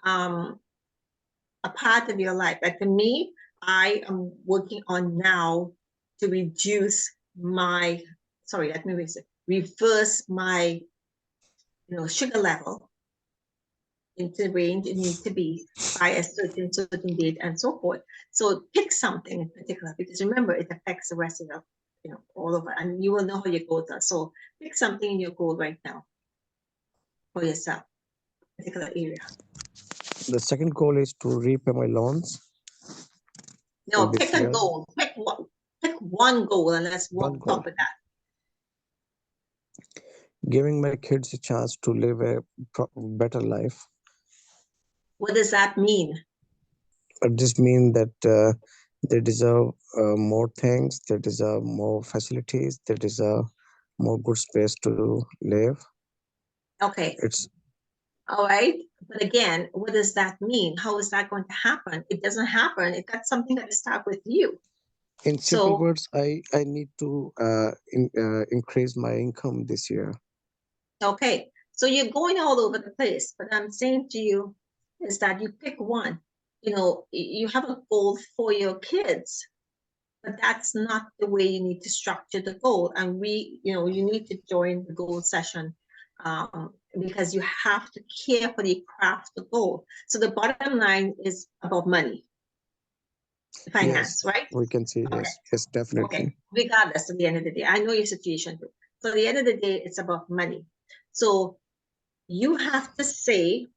a part of your life. Like for me, I am working on now to reduce my, sorry, let me reverse my, you know, sugar level into the range it needs to be by a certain date and so forth. So pick something in particular, because remember, it affects the rest of your, you know, all over, and you will know how your goals are. So pick something in your goal right now for yourself, particular area. The second goal is to repay my loans. No, this pick a year. goal. Pick one goal, and let's One walk goal. top of that. Giving my kids a chance to live a better life. What does that mean? It just means that they deserve more things, they deserve more facilities, they deserve more good space to live. Okay, It's all right. But again, what does that mean? How is that going to happen? It doesn't happen. It got something that start with you. in simple So, words, I need to increase my income this year. okay, so you're going all over the place. But I'm saying to you is that you pick one. You know, you have a goal for your kids, but that's not the way you need to structure the goal. And you know, you need to join the goal session because you have to carefully craft the goal. So the bottom line is about money, finance, Yes, right? we can see. Okay. Yes, definitely. Okay, regardless, at the end of the day, I know your situation too. So at the end of the day, it's about money. So you have to say,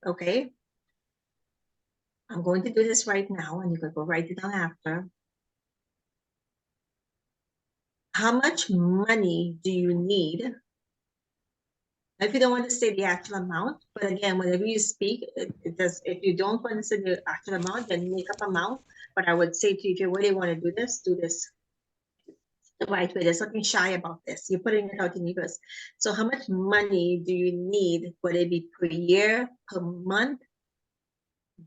okay, I'm going to do this right now, and you can go write it down after. How much money do you need? If you don't want to say the actual amount, but again, whenever you speak, it does. If you don't want to say the actual amount, then make up amount. But I would say to you, if you really want to do this the right way. There's nothing shy about this. You're putting it out in universe. So how much money do you need, whether it be per year, per month,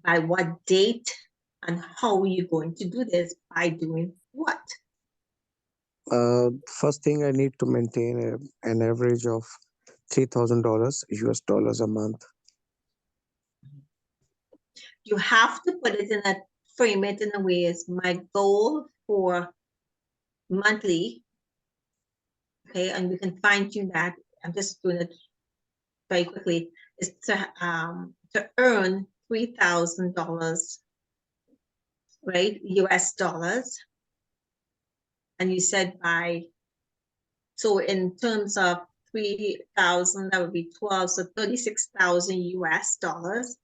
by what date, and how are you going to do this? By doing what? First thing, I need to maintain an average of $3,000 US dollars a month. You have to put it in a frame it in a way as my goal for monthly. Okay, and we can fine tune that. I'm just doing it very quickly. Is to earn $3,000, right? US dollars. And you said so in terms of 3,000, that would be 12, so 36,000 US dollars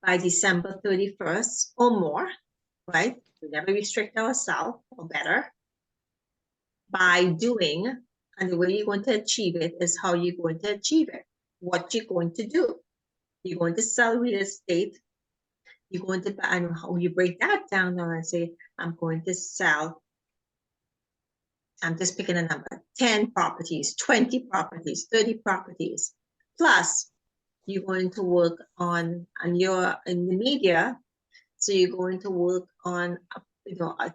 by December 31st or more, right? We never restrict ourselves, or better, by doing, and the way you're going to achieve it is how you're going to achieve it. What you're going to do. You're going to sell real estate. You're going to, and how you break that down now and say, I'm going to sell, I'm just picking a number, 10 properties, 20 properties, 30 properties. Plus, you're going to work on you're in the media, so you're going to work on, you know, a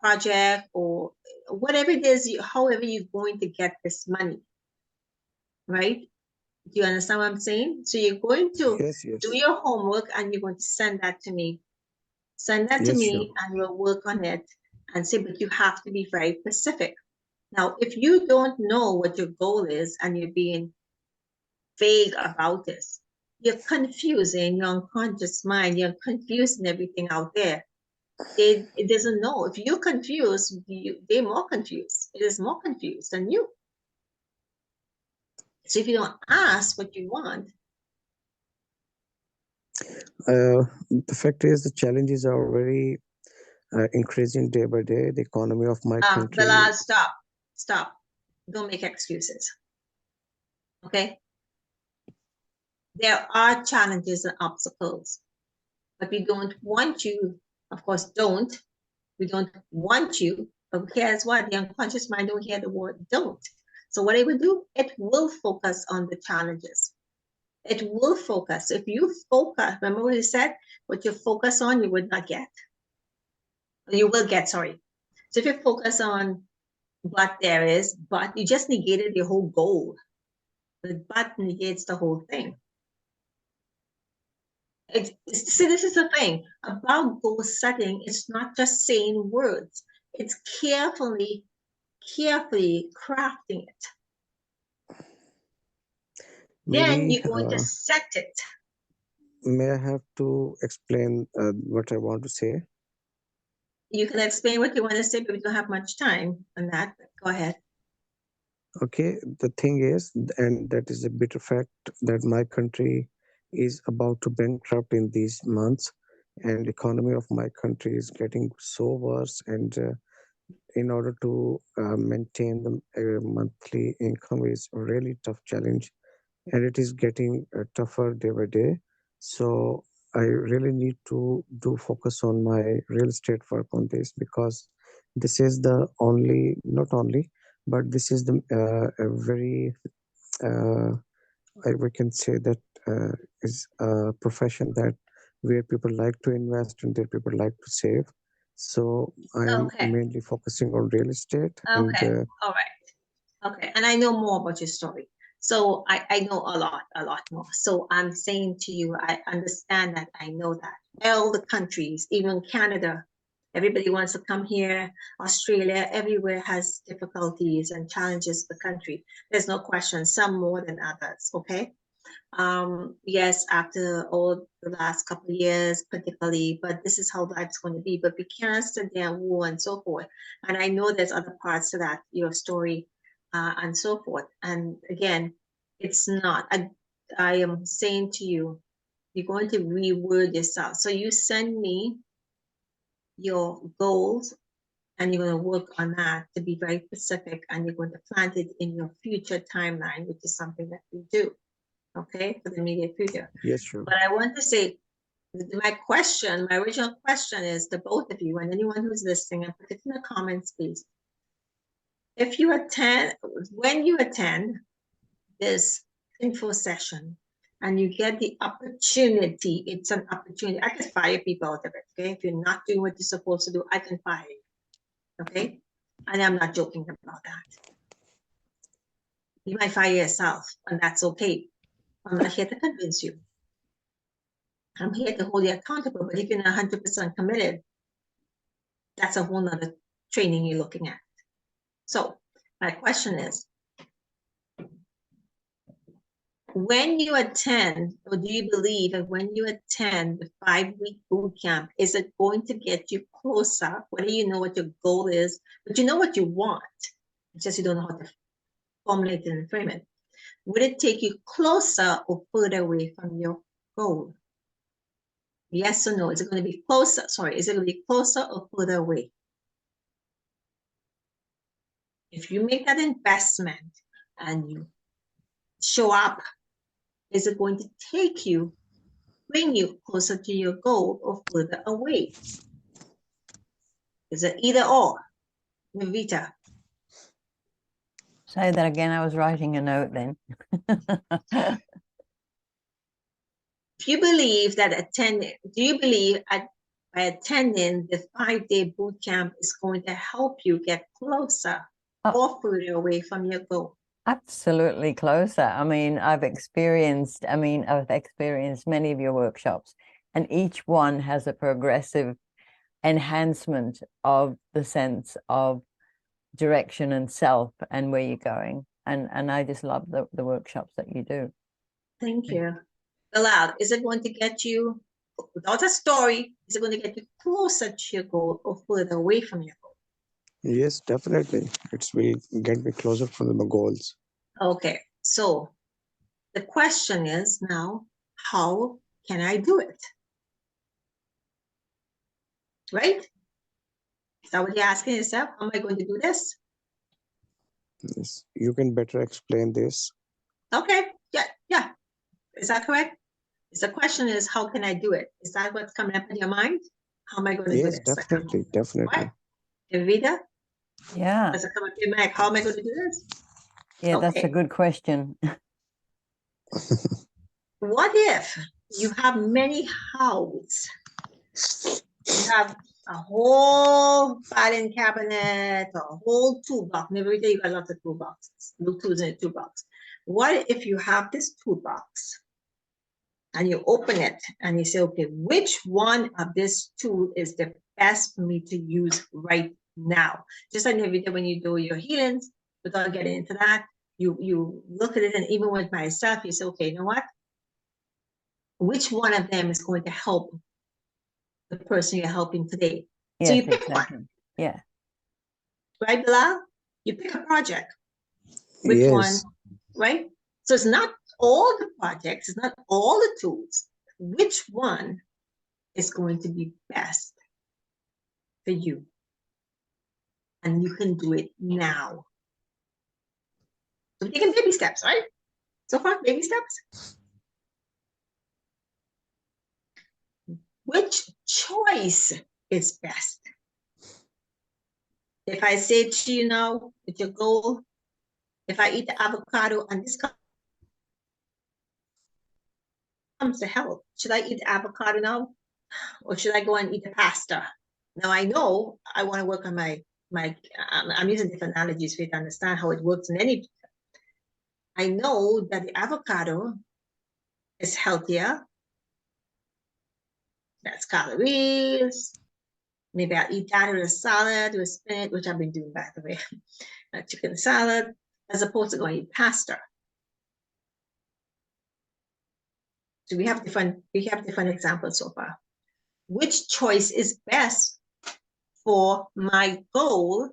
project or whatever it is, however you're going to get this money, right? Do you understand what I'm saying? So you're going to Yes. do your homework and you're going to send that to me. Send that to Yes, me sure. and we'll work on it and say, but you have to be very specific. Now, if you don't know what your goal is and you're being vague about this, you're confusing your unconscious mind, you're confusing everything out there. It doesn't know. If you're confused, they're more confused. It is more confused than you. So if you don't ask what you want. The fact is, the challenges are very increasing day by day. The economy of my country. Bella, stop. Don't make excuses. Okay? There are challenges and obstacles, but we don't want you, of course, we don't want you, but here's what, the unconscious mind don't hear the word don't. So what it will do, it will focus on the challenges. It will focus. If you focus, remember what you said, what you focus on, you would not get. You will get, sorry. So if you focus on but there is, but you just negated your whole goal. The but negates the whole thing. See, this is the thing about goal setting. It's not just saying words. It's carefully crafting it. Then Maybe you're going to set it. may I have to explain what I want to say? You can explain what you want to say, but we don't have much time on that. Go ahead. Okay, the thing is, and that is a bitter fact, that my country is about to bankrupt in these months, and economy of my country is getting so worse, and in order to maintain the monthly income is a really tough challenge, and it is getting tougher day by day. So I really need to do focus on my real estate work on this, because this is the only, not only, but this is the a very we can say that is a profession that where people like to invest and where people like to save. So I am Okay. mainly focusing on real estate. And Okay. All right. Okay. And I know more about your story. So I know a lot more. So I'm saying to you, I understand that. I know that. All the countries, even Canada, everybody wants to come here. Australia, everywhere has difficulties and challenges. The country, there's no question. Some more than others. Okay. Yes, after all the last couple of years, particularly, but this is how life's going to be. But we can't sit there and war and so forth. And I know there's other parts to that, your story, and so forth. And again, it's not. I am saying to you, you're going to reword yourself. So you send me your goals, and you're going to work on that to be very specific, and you're going to plant it in your future timeline, which is something that we do. Okay, for the immediate future. yes, sure. But I want to say, my original question is to both of you and anyone who's listening, and put it in the comments, please. If you attend, when you attend this info session and you get the opportunity, it's an opportunity. I can fire people out of it, okay? If you're not doing what you're supposed to do, I can fire you, okay? And I'm not joking about that. You might fire yourself, and that's okay. I'm not here to convince you. I'm here to hold you accountable, but if you're not 100% committed, that's a whole nother training you're looking at. So my question is, when you attend, or do you believe that when you attend the 5-week boot camp, is it going to get you closer? Whether you know what your goal is, but you know what you want, it's just you don't know how to formulate it and frame it. Would it take you closer or further away from your goal? Yes or no? Is it going to be closer? Sorry, is it going to be closer or further away? If you make that investment and you show up, is it going to take you, bring you closer to your goal or further away? Is it either or? Vita. Say that again. I was writing a note then. If you believe that do you believe by attending the 5-day boot camp is going to help you get closer or further away from your goal? Absolutely closer. I mean, I've experienced many of your workshops, and each one has a progressive enhancement of the sense of direction and self and where you're going. And I just love the workshops that you do. Thank you. Aloud, is it going to get you, without a story, is it going to get you closer to your goal or further away from your goal? Yes, definitely. It will get me closer from my goals. Okay, so the question is now, how can I do it? Right? Is that what you're asking yourself? How am I going to do this? Yes, you can better explain this. Okay, yeah. Is that correct? The question is, how can I do it? Is that what's coming up in your mind? How am I going to do Yes, this? definitely. Right? Evita? Yeah. Does it come up in your mind? How am I going to do this? Yeah, that's a Okay. good question. What if you have many hows? You have a whole filing cabinet, a whole toolbox. Every day you got lots of toolboxes, little tools in a toolbox. What if you have this toolbox and you open it and you say, okay, which one of this tool is the best for me to use right now? Just like every day when you do your healings, without getting into that, you look at it, and even with myself, you say, okay, you know what? Which one of them is going to help the person you're helping today? So Yes, you pick one, exactly. Yeah. right, Bilal? You pick a project. Which one, Yes, right? So it's not all the projects, it's not all the tools. Which one is going to be best for you? And you can do it now. So we're taking baby steps, right? So far, baby steps. Which choice is best? If I say to you now, with your goal, if I eat the avocado and this comes to health, should I eat the avocado now? Or should I go and eat the pasta? Now I know I want to work on I'm using different analogies for you to understand how it works in any. I know that the avocado is healthier. That's calories. Maybe I'll eat that with a salad with spinach, which I've been doing, by the way, a chicken salad, as opposed to going to eat pasta. So we have different examples so far. Which choice is best for my goal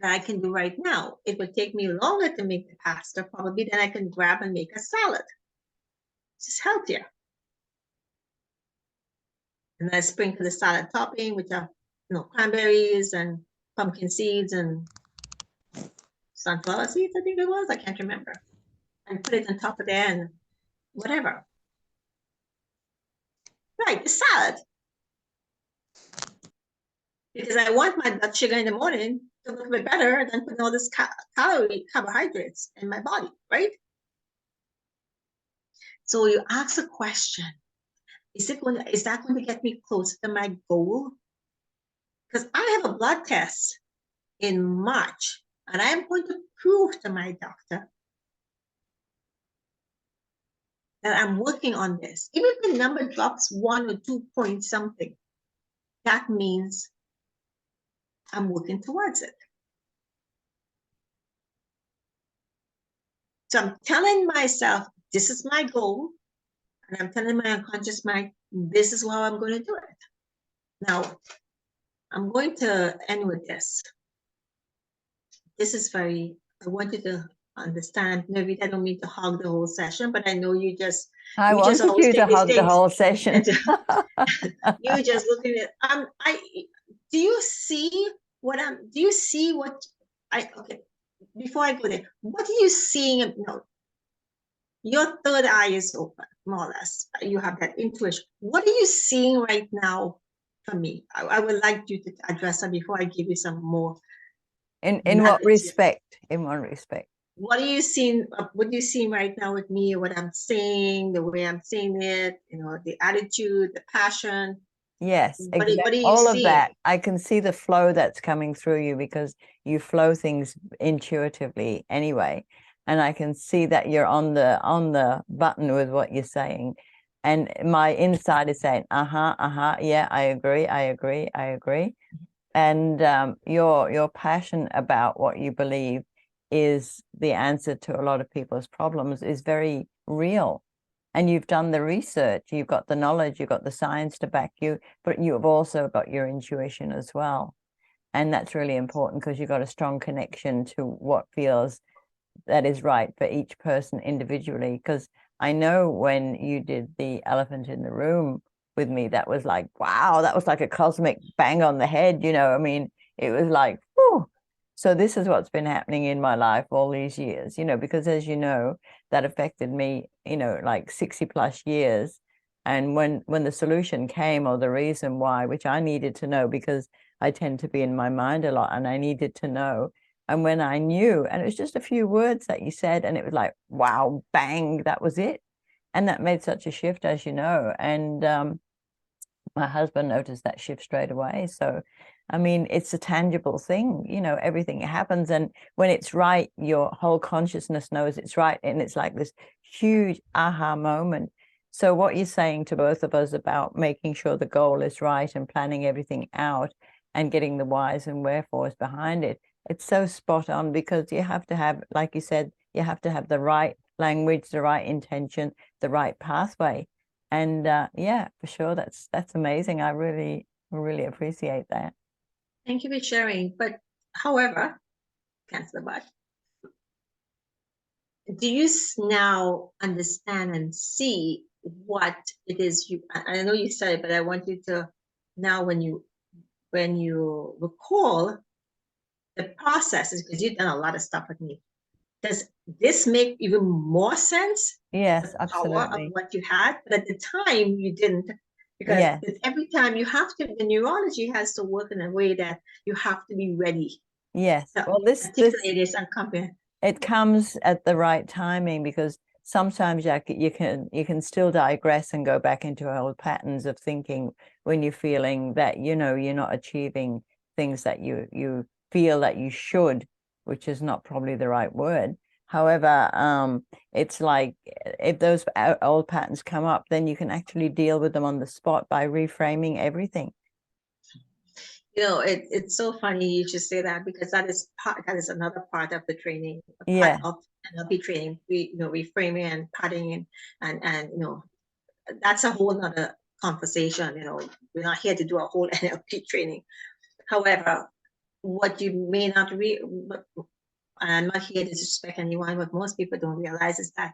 that I can do right now? It would take me longer to make the pasta, probably, than I can grab and make a salad. It's just healthier. And I sprinkle the salad topping, which are cranberries and pumpkin seeds and sunflower seeds, I think it was. I can't remember. And put it on top of there and whatever. Right, the salad. Because I want my blood sugar in the morning to look a bit better than putting all this carbohydrates in my body, right? So you ask a question. Is that going to get me closer to my goal? Because I have a blood test in March, and I am going to prove to my doctor that I'm working on this. Even if the number drops 1 or 2 points something, that means I'm working towards it. So I'm telling myself, this is my goal, and I'm telling my unconscious mind, this is how I'm going to do it. Now, I'm going to end with this. This is I want you to understand. Maybe I don't mean to hog the whole session, but I know you just wanted always you to take these hug the things. whole session. You just looking at do you see what okay, before I go there, what are you seeing? No, your third eye is open, more or less. You have that intuition. What are you seeing right now for me? I would like you to address that before I give you some more. In what respect? In what respect? What are you seeing? What do you see right now with me? What I'm saying, the way I'm saying it, the attitude, the passion. Yes, exactly. What are you All seeing? of that. I can see the flow that's coming through you because you flow things intuitively anyway. And I can see that you're on the button with what you're saying. And my inside is saying, yeah, I agree. And your passion about what you believe is the answer to a lot of people's problems is very real. And you've done the research, you've got the knowledge, you've got the science to back you, but you've also got your intuition as well. And that's really important because you've got a strong connection to what feels that is right for each person individually. Because I know when you did the elephant in the room with me, that was like, wow, that was like a cosmic bang on the head. I mean, it was like, whew. So this is what's been happening in my life all these years, because as you know, that affected me, like 60 plus years. And when the solution came, or the reason why, which I needed to know because I tend to be in my mind a lot, and I needed to know And when I knew, and it was just a few words that you said, and it was like, wow, bang, that was it. And that made such a shift, as you know. And my husband noticed that shift straight away. So, I mean, it's a tangible thing, you know, everything happens. And when it's right, your whole consciousness knows it's right. And it's like this huge aha moment. So what you're saying to both of us about making sure the goal is right and planning everything out and getting the whys and wherefores behind it, it's so spot on, because you have to have, like you said, you have to have the right language, the right intention, the right pathway. And yeah, for sure, that's amazing. I really appreciate that. Thank you for sharing. But however, cancel the but. Do you now understand and see what it is you? I know you said it, but I want you to now, when you recall the processes, because you've done a lot of stuff with me. Does this make even more sense? Yes, The power absolutely. of what you had, but at the time you didn't, because Yeah. every time you have to, the neurology has to work in a way that you have to be ready. Yes. So Well, this articulate this and comprehend. it comes at the right timing, because sometimes you can still digress and go back into old patterns of thinking when you're feeling that, you know, you're not achieving things that you feel that you should, which is not probably the right word. However, it's like if those old patterns come up, then you can actually deal with them on the spot by reframing everything. You know, it's so funny you should say that, because that is another part of the training, Yeah. part of NLP training. Reframing and pattern, and you know, that's a whole nother conversation. You know, we're not here to do a whole NLP training. However, what you may not I'm not here to disrespect anyone, but most people don't realize is that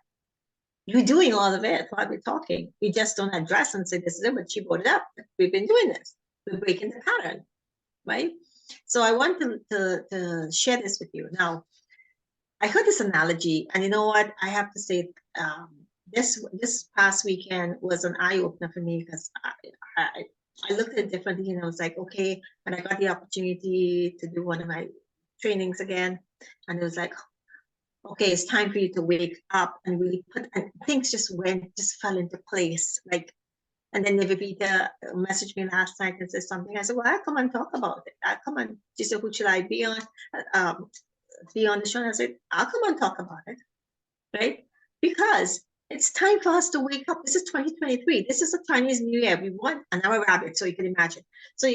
you're doing all of it while we're talking. We just don't address and say, this is it, but she brought it up. We've been doing this. We're breaking the pattern, right? So I want to share this with you. Now, I heard this analogy, and you know what? I have to say, this past weekend was an eye opener for me, because I looked at it differently, and I was like, okay, when I got the opportunity to do one of my trainings again, and it was like, okay, it's time for you to wake up and really and things just fell into place. Like, and then Nivita messaged me last night and said something. I said, well, I'll come and talk about it. I'll come and, she said, who should I be on? Be on the show? And I said, I'll come and talk about it, right? Because it's time for us to wake up. This is 2023. This is a Chinese New Year. We want an hour rabbit, so you can imagine. So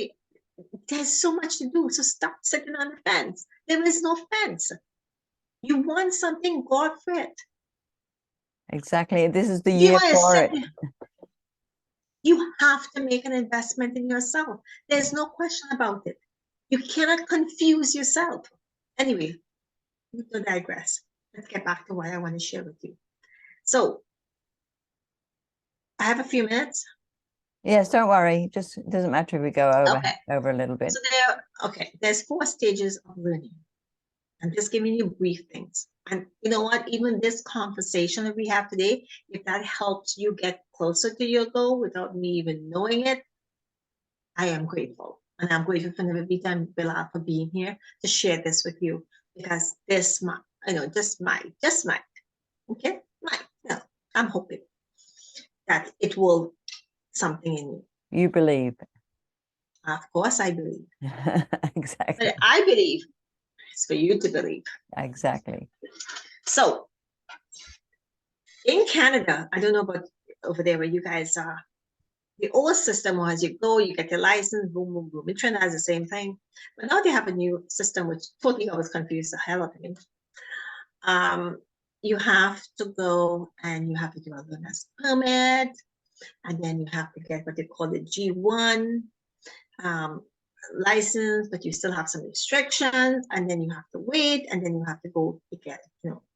there's so much to do. So stop sitting on the fence. There is no fence. You want something, go for it. Exactly. This is the year for it. You have to make an investment in yourself. There's no question about it. You cannot confuse yourself. Anyway, we don't digress. Let's get back to what I want to share with you. So I have a few minutes. Yes, don't worry. Just it doesn't matter if we go over a little bit. So there's 4 stages of learning. I'm just giving you brief things. And you know what? Even this conversation that we have today, if that helps you get closer to your goal without me even knowing it, I am grateful. And I'm grateful for Nivita and Bilal for being here to share this with you, because this might, just might, okay? No, I'm hoping that it will something in you. You believe. Of course I believe. Exactly. But I believe it's for you to believe. Exactly. So in Canada, I don't know about over there where you guys are, the old system was you go, you get your license, boom, boom, boom. In Trinidad is the same thing. But now they have a new system, which totally always confused the hell out of me. You have to go and you have to do a learner's permit, and then you have to get what they call the G1 license, but you still have some restrictions, and then you have to wait, and then you have to go to get,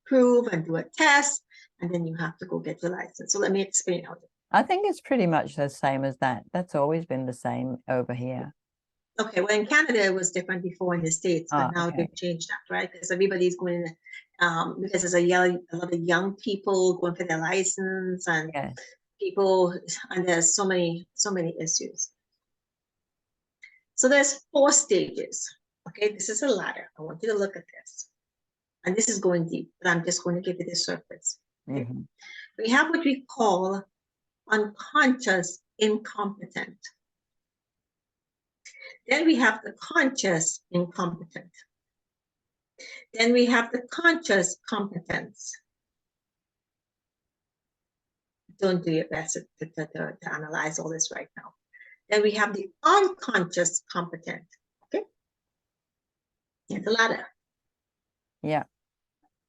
prove and do a test, and then you have to go get your license. So let me explain how. I think it's pretty much the same as that. That's always been the same over here. Okay, well, in Canada, it was different before in the States, but now they've changed that, right? Because everybody's going to, because there's a lot of young people going for their license, and people, and there's so many issues. So there's 4 stages. Okay, this is a ladder. I want you to look at this. And this is going deep, but I'm just going to give you the surface. Okay? Mhm. We have what we call unconscious incompetent. Then we have the conscious incompetent. Then we have the conscious competence. Don't do your best to analyze all this right now. Then we have the unconscious competent. Okay? Here's the ladder. Yeah.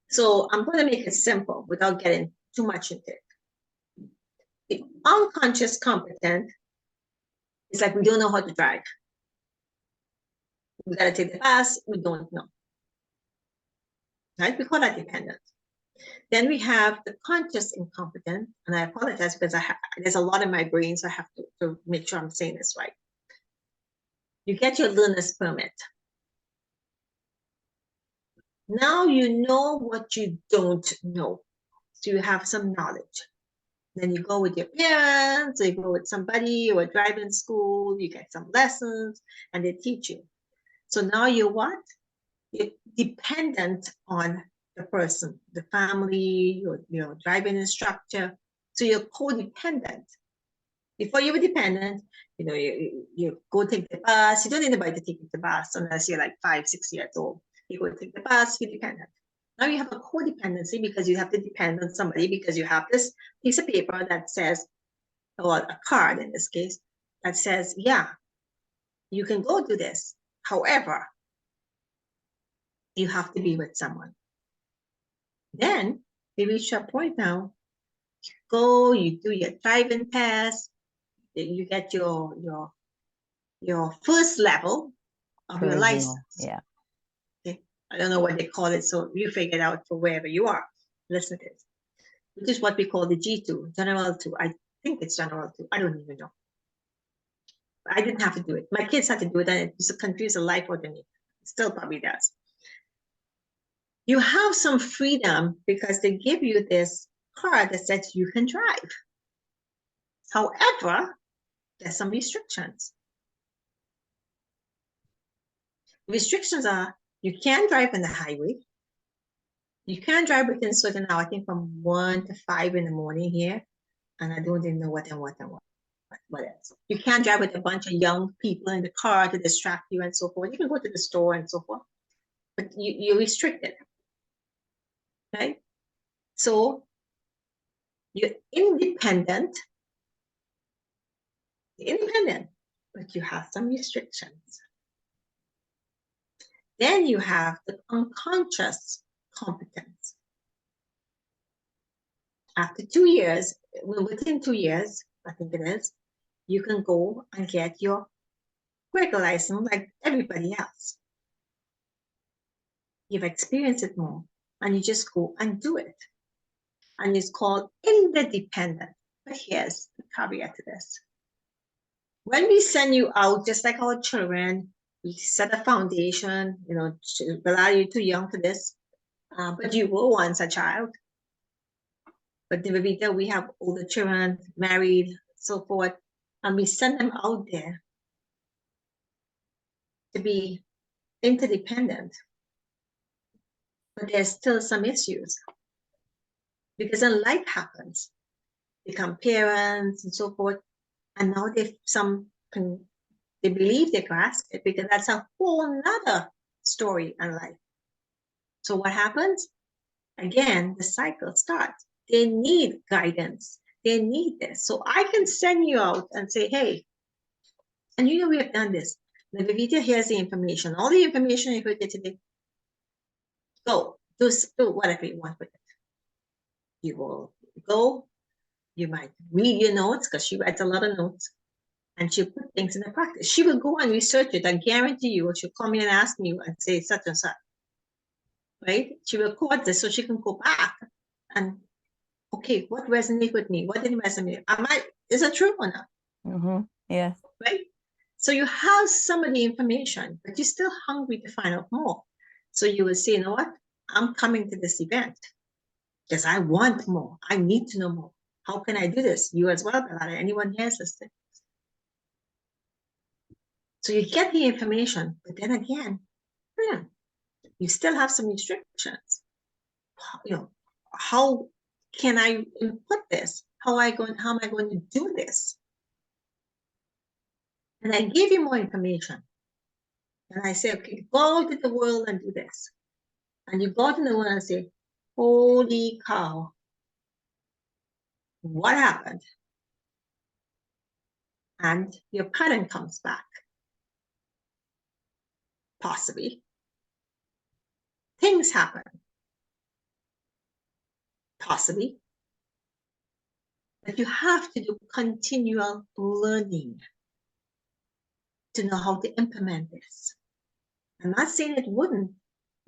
So I'm going to make it simple without getting too much into it. The unconscious competent is like we don't know how to drive. We got to take the bus, we don't know. Right? We call that dependent. Then we have the conscious incompetent, and I apologize because there's a lot in my brain, so I have to make sure I'm saying this right. You get your learner's permit. Now you know what you don't know. So you have some knowledge. Then you go with your parents, or you go with somebody, or driving school, you get some lessons, and they teach you. So now you're what? You're dependent on the person, the family, your driving instructor. So you're codependent. Before you were dependent, you go take the bus. You don't need anybody to take you to the bus unless you're like 5, 6 years old. You go take the bus, you're dependent. Now you have a codependency because you have to depend on somebody because you have this piece of paper that says, or a card in this case, that says, yeah, you can go do this. However, you have to be with someone. Then we reach a point now, you go, you do your driving test, you get your first level of your Provisional. license. Yeah. Okay. I don't know what they call it, so you figure it out for wherever you are. Listen to this. Which is what we call the G2, General 2. I think it's General 2. I don't even know. I didn't have to do it. My kids had to do it, and it just confused the life out of me. It still probably does. You have some freedom because they give you this card that says you can drive. However, there's some restrictions. Restrictions are you can't drive on the highway. You can't drive within certain hours, I think from 1 to 5 in the morning here. And I don't even know what else. You can't drive with a bunch of young people in the car to distract you and so forth. You can go to the store and so forth, but you're restricted, right? So you're independent, but you have some restrictions. Then you have the unconscious competence. After 2 years, within 2 years, I think it is, you can go and get your regular license like everybody else. You've experienced it more, and you just go and do it. And it's called interdependent. But here's the caveat to this. When we send you out, just like our children, we set a foundation, Bilal, you're too young for this, but you were once a child. But we have older children, married, so forth, and we send them out there to be interdependent. But there's still some issues. Because then life happens. Become parents and so forth. And now they believe they grasp it because that's a whole nother story in life. So what happens? Again, the cycle starts. They need guidance. They need this. So I can send you out and say, hey, and we have done this. The Vivita here's the information. All the information you heard today. Go, do whatever you want with it. You will go. You might read your notes because she writes a lot of notes. And she'll put things into practice. She will go and research it. I guarantee you, or she'll come in and ask me and say such and such. Right? She will record this so she can go back and, okay, what resonated with me? What didn't resonate? Is it true or not? Mm-hmm. Yes. Right? So you have some of the information, but you're still hungry to find out more. So you will say, you know what? I'm coming to this event because I want more. I need to know more. How can I do this? You as well, Belada. Anyone here is listening. So you get the information, but then again, Yeah. You still have some restrictions. You know, how can I input this? How am I going to do this? And I give you more information. And I say, okay, go out to the world and do this. And you go out in the world and say, holy cow, what happened? And your pattern comes back. Possibly. Things happen. Possibly. But you have to do continual learning to know how to implement this. I'm not saying it wouldn't,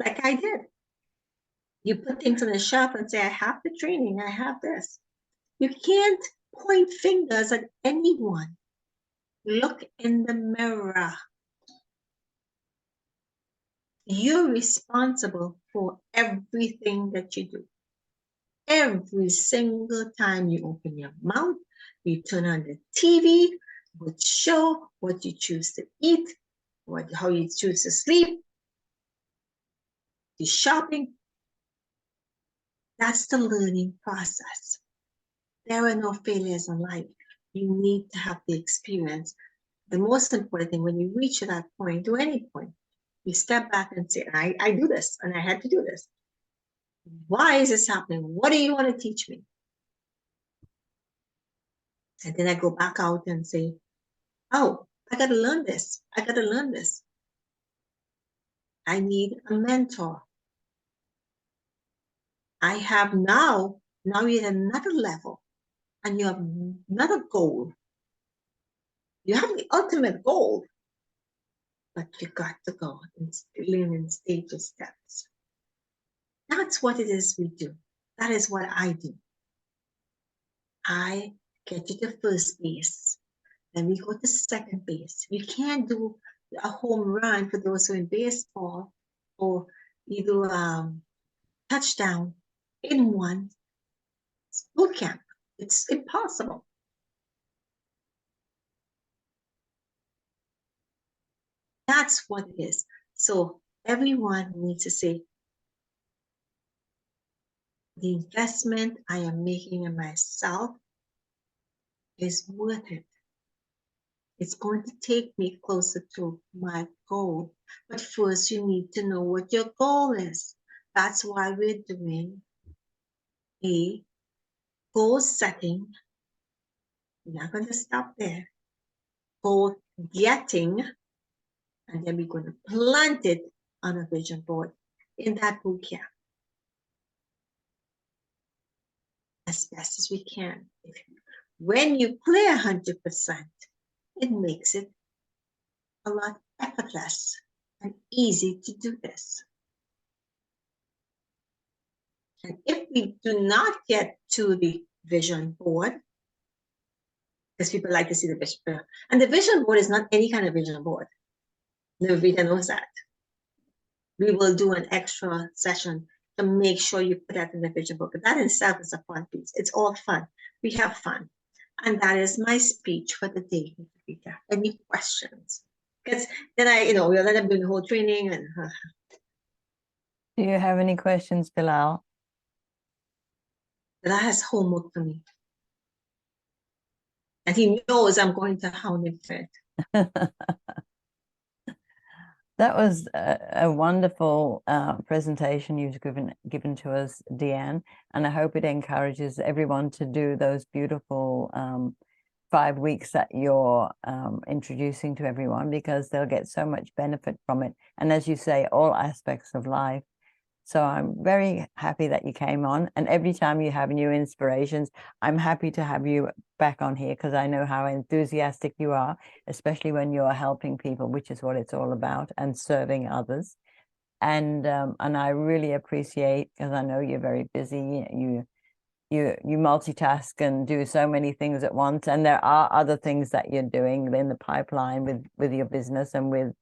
like I did. You put things on the shelf and say, I have the training, I have this. You can't point fingers at anyone. Look in the mirror. You're responsible for everything that you do. Every single time you open your mouth, you turn on the TV, what show, what you choose to eat, how you choose to sleep, the shopping. That's the learning process. There are no failures in life. You need to have the experience. The most important thing, when you reach that point, to any point, you step back and say, I do this, and I had to do this. Why is this happening? What do you want to teach me? And then I go back out and say, oh, I got to learn this. I got to learn this. I need a mentor. I have now you're at another level, and you have another goal. You have the ultimate goal, but you got to go and learn in stages, steps. That's what it is we do. That is what I do. I get you to first base. Then we go to second base. You can't do a home run for those who are in baseball, or you do touchdown in one boot camp. It's impossible. That's what it is. So everyone needs to say, the investment I am making in myself is worth it. It's going to take me closer to my goal. But first, you need to know what your goal is. That's why we're doing a goal setting. We're not going to stop there. Goal getting, and then we're going to plant it on a vision board in that boot camp as best as we can. When you play 100%, it makes it a lot effortless and easy to do this. And if we do not get to the vision board, because people like to see the vision board, and the vision board is not any kind of vision board. Nobody knows that. We will do an extra session to make sure you put that in the vision board. But that in itself is a fun piece. It's all fun. We have fun. And that is my speech for the day. Any questions? Because then we'll let them do the whole training. And Do you have any questions, Bilal? Bilal has homework for me. And he knows I'm going to hound him for it. That was a wonderful presentation you've given to us, Dianne, and I hope it encourages everyone to do those beautiful 5 weeks that you're introducing to everyone, because they'll get so much benefit from it. And as you say, all aspects of life. So I'm very happy that you came on. And every time you have new inspirations, I'm happy to have you back on here, because I know how enthusiastic you are, especially when you're helping people, which is what it's all about, and serving others. And I really appreciate, because I know you're very busy, you multitask and do so many things at once. And there are other things that you're doing in the pipeline with your business and with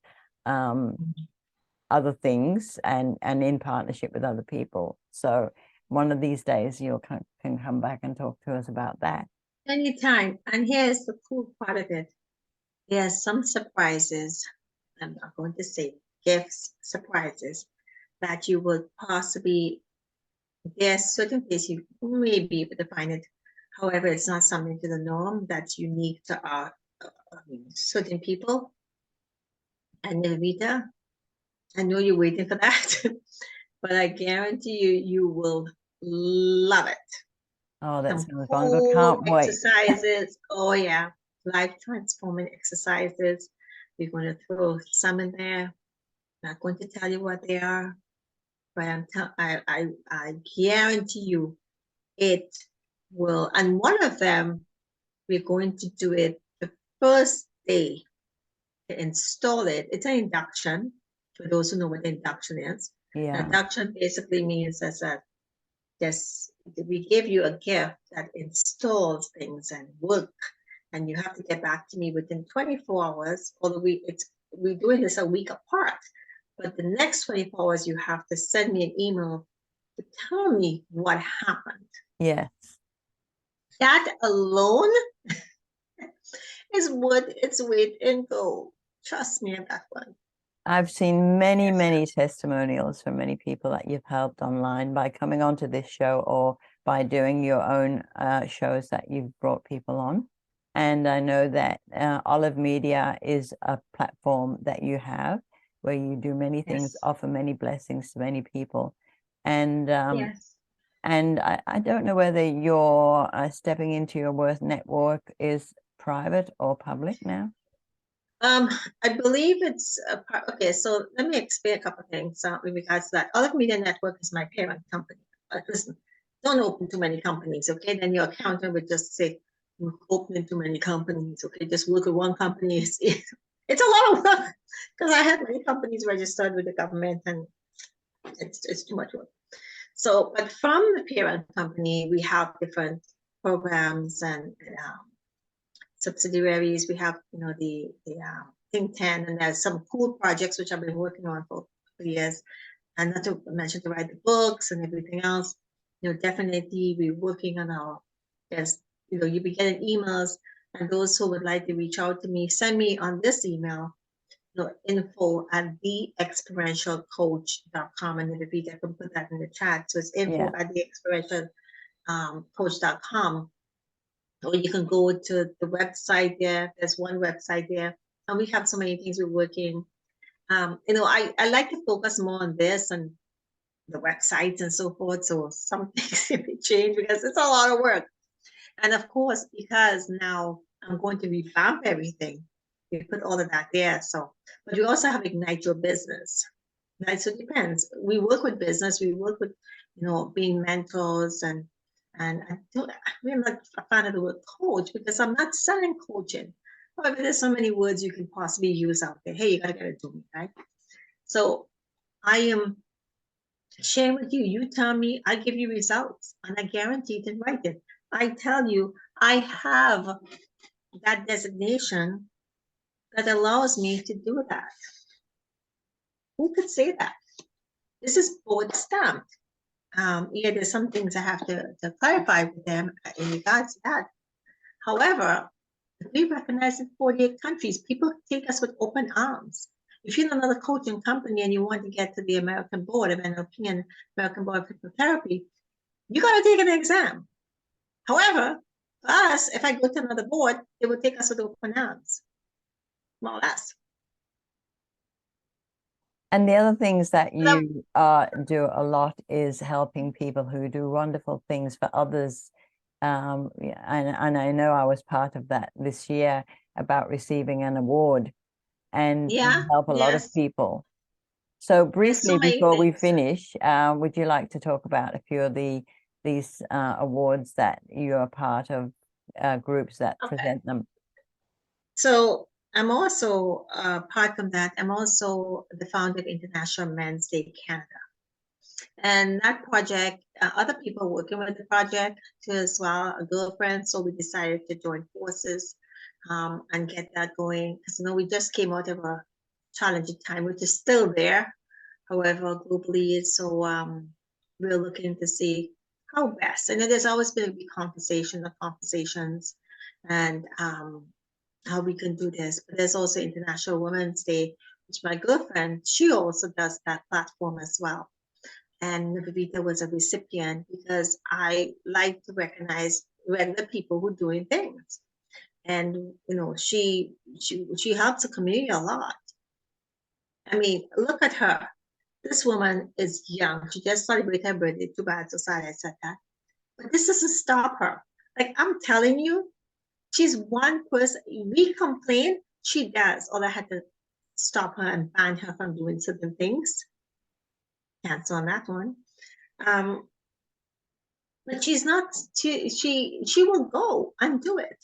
other things, and in partnership with other people. So one of these days you can come back and talk to us about that. Anytime. And here's the cool part of it. There's some surprises. I'm not going to say, gifts, surprises that you would possibly, there's certain places you may be able to find it. However, it's not something to the norm that's unique to certain people. And Navita, I know you're waiting for that, but I guarantee you will love it. Oh, that Some sounds cool wonderful. Can't wait. exercises. Oh yeah, life transforming exercises. We're going to throw some in there. Not going to tell you what they are, but I guarantee you it will. And one of them, we're going to do it the first day to install it. It's an induction. For those who know what induction is, Yeah. induction basically means as a just we give you a gift that installs things and work, and you have to get back to me within 24 hours. Although we're doing this a week apart, but the next 24 hours you have to send me an email to tell me what happened. Yes. That alone is worth its weight in gold. Trust me on that one. I've seen many, many testimonials from many people that you've helped online by coming onto this show or by doing your own shows that you've brought people on. And I know that Olive Media is a platform that you have where you do many things, Yes. offer many blessings to many people. And Yes. and I don't know whether your stepping into your worth network is private or public now. I believe it's okay. So let me explain a couple of things with regards to that. Olive Media Network is my parent company. Listen, don't open too many companies, okay? Then your accountant would just say, "You're opening too many companies, okay? Just work with one company." It's a lot of work because I have many companies registered with the government, and it's too much work. So, but from the parent company, we have different programs and subsidiaries. We have, the Think 10, and there's some cool projects which I've been working on for years. And not to mention to write the books and everything else. Definitely we're working on you'll be getting emails, and those who would like to reach out to me, send me on this email, info@theexponentialcoach.com. And if you can put that in the chat. So it's info@theexponentialcoach.com. Or you can go to the website there. There's one website there, and we have so many things we're working. I like to focus more on this and the websites and so forth. So some things can be changed because it's a lot of work. And of course, because now I'm going to revamp everything, we put all of that there. So, but we also have Ignite Your Business. Right? So it depends. We work with business. We work with, being mentors and I'm not a fan of the word coach because I'm not selling coaching. However, there's so many words you can possibly use out there. Hey, you gotta get it to me, right? So I am sharing with you. You tell me, I give you results, and I guarantee to write it. I tell you, I have that designation that allows me to do that. Who could say that? This is board stamped. Yeah, there's some things I have to clarify with them in regards to that. However, we recognize in 48 countries, people take us with open arms. If you're in another coaching company and you want to get to the American Board of NLP and American Board of Hypnotherapy, you got to take an exam. However, for us, if I go to another board, they will take us with open arms. More or less. And the other things that you do a lot is helping people who do wonderful things for others. And I know I was part of that this year about receiving an award, and you help a lot of people. So briefly, before we finish, would you like to talk about a few of these awards that you are part of, groups that present them? So I'm also, apart from that, I'm also the founder of International Men's Day Canada. And that project, other people working with the project too as well, a girlfriend. So we decided to join forces and get that going. Because we just came out of a challenging time, which is still there, however, globally. So we're looking to see how best. And there's always been a big conversations, and how we can do this. But there's also International Women's Day, which my girlfriend, she also does that platform as well. And Vivita was a recipient because I like to recognize regular people who are doing things. And you know, she helps the community a lot. I mean, look at her. This woman is young. She just celebrated her birthday. Too bad, so sorry I said that. But this doesn't stop her. Like I'm telling you, she's one person. We complain, she does. All I had to stop her and ban her from doing certain things. Cancel on that one. But she's not. She will go and do it.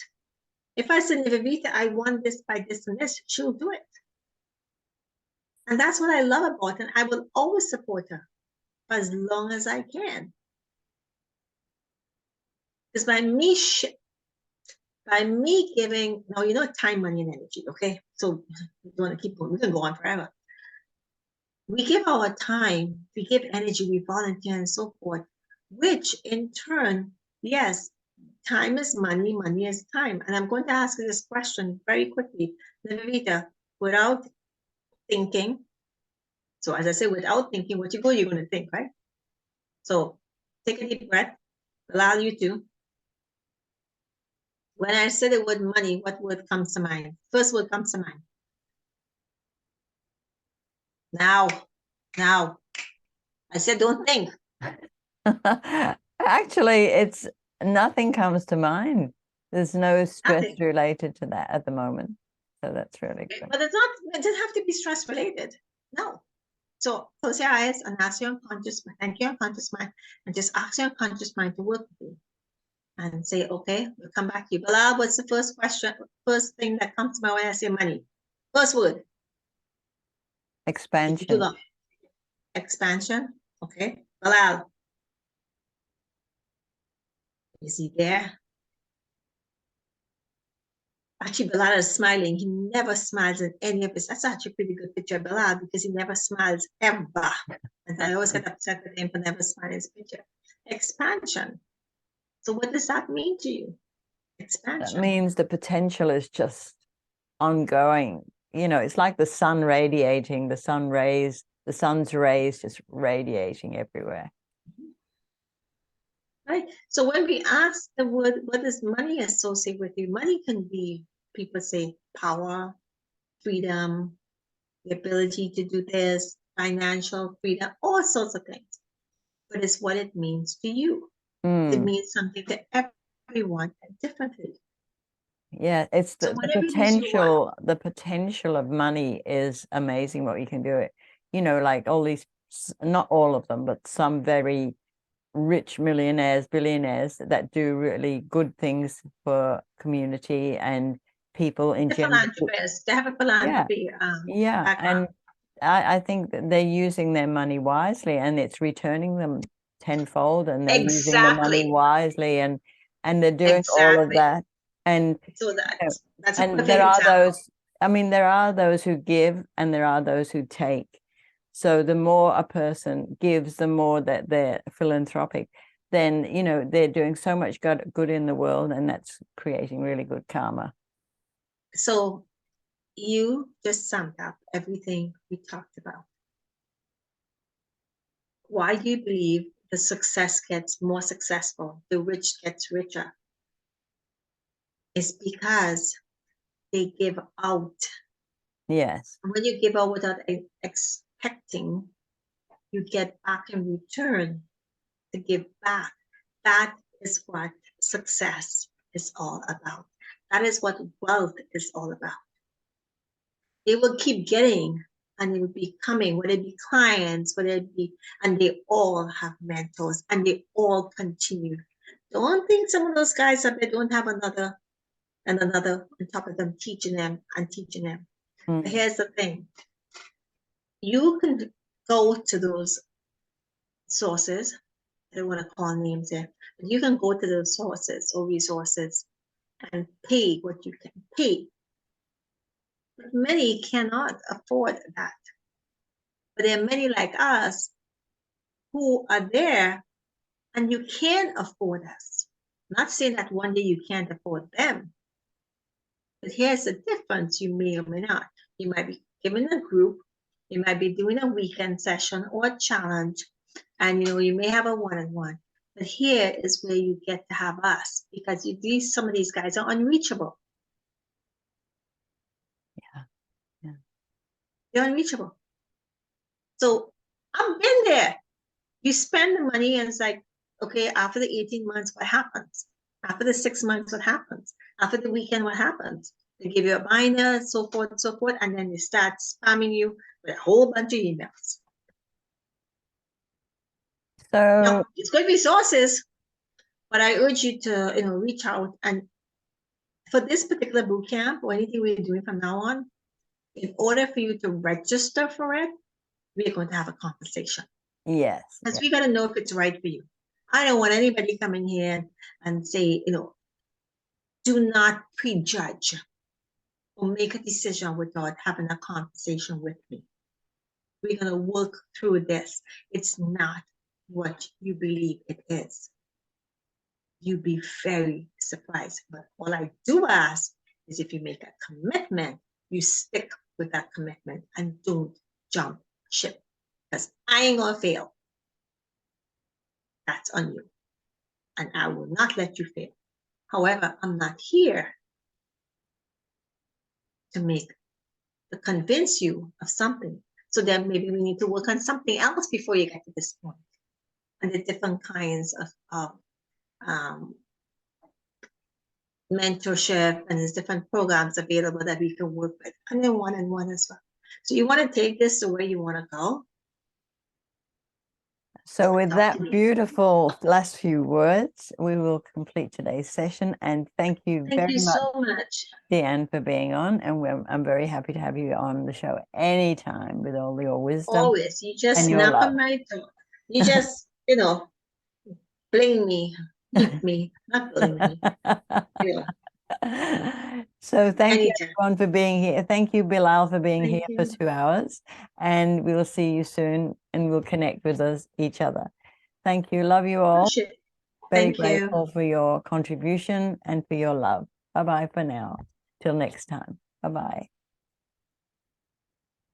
If I say, Vivita, I want this by this and this, she'll do it. And that's what I love about her. And I will always support her for as long as I can. Because by me giving, now you know, time, money, and energy, okay? So we want to keep going, we can go on forever. We give our time, we give energy, we volunteer and so forth, which in turn, yes, time is money, money is time. And I'm going to ask you this question very quickly, Vivita, without thinking. So as I say, without thinking, what you're going to think, right? So take a deep breath, allow you to. When I say the word money, what word comes to mind? First word comes to mind. Now, I said don't think. Actually, it's nothing comes to mind. There's no stress Nothing. related to that at the moment. So that's really good. But it's not, it doesn't have to be stress related. No. So close your eyes and ask your unconscious mind, thank your unconscious mind, and just ask your unconscious mind to work with you. And say, okay, we'll come back to you. Bilal, what's the first question, first thing that comes to mind when I say money? First word. Expansion. Expansion. Okay. Bilal. Is he there? Actually, Bilal is smiling. He never smiles in any of his. That's actually a pretty good picture of Bilal because he never smiles ever. And I always get upset with him for never smiling in his picture. Expansion. So what does that mean to you? Expansion. That means the potential is just ongoing. You know, it's like the sun radiating, the sun's rays just radiating everywhere. Right. So when we ask the word, what does money associate with you? Money can be, people say, power, freedom, the ability to do this, financial freedom, all sorts of things. But it's what it means to you. It means something to everyone differently. Yeah, it's the potential. The The potential of money is amazing. What you can do it. You know, like all these, not all of them, but some very rich millionaires, billionaires that do really good things for community and people in general. Philanthropists, they have a philanthropy. Yeah, and I think that they're using their money wisely, and it's returning them tenfold, and they're using the money wisely, and they're doing all of that. And so that's a and perfect there are example. those. I mean, there are those who give, and there are those who take. So the more a person gives, the more that they're philanthropic, then, you know, they're doing so much good in the world, and that's creating really good karma. So you just summed up everything we talked about. Why do you believe the success gets more successful, the rich gets richer? It's because they give out. Yes. When you give out without expecting, you get back in return to give back. That is what success is all about. That is what wealth is all about. They will keep getting, and it will be coming, whether it be clients, whether it be, and they all have mentors, and they all continue. Don't think some of those guys up there don't have another and another on top of them teaching them and teaching them. But here's the thing. You can go to those sources. I don't want to call names here, but you can go to those sources or resources and pay what you can pay. But many cannot afford that. But there are many like us who are there and you can afford us. I'm not saying that one day you can't afford them. But here's the difference, you may or may not. You might be given a group, you might be doing a weekend session or a challenge, and you may have a one-on-one. But here is where you get to have us, because some of these guys are unreachable. Yeah. They're unreachable. So I've been there. You spend the money and it's like, okay, after the 18 months, what happens? After the 6 months, what happens? After the weekend, what happens? They give you a binder and so forth, and then they start spamming you with a whole bunch of emails. So Now, it's good resources, but I urge you to reach out. And for this particular boot camp or anything we're doing from now on, in order for you to register for it, we're going to have a conversation. yes, Because we got to know if it's right for you. I don't want anybody coming here and say, do not prejudge or make a decision without having a conversation with me. We're going to work through this. It's not what you believe it is. You'd be very surprised. But all I do ask is if you make a commitment, you stick with that commitment and don't jump ship. Because I ain't going to fail. That's on you. And I will not let you fail. However, I'm not here to convince you of something. So then maybe we need to work on something else before you get to this point. And the different kinds of mentorship, and there's different programs available that we can work with, and then one-on-one as well. So you want to take this to where you want to go. So with that beautiful last few words, we will complete today's session. And thank you very much, so much, Dianne, for being on. And I'm very happy to have you on the show anytime with all your wisdom. Always. You just knock on my door. You just, bling me, keep me, not bling me. So thank you Anytime. everyone for being here. Thank you, Bilal, for being Thank here for you. 2 hours. And we will see you soon and we'll connect with each other. Thank you. Love you all. Very Thank you. grateful for your contribution and for your love. Bye-bye for now. Till next time. Bye-bye.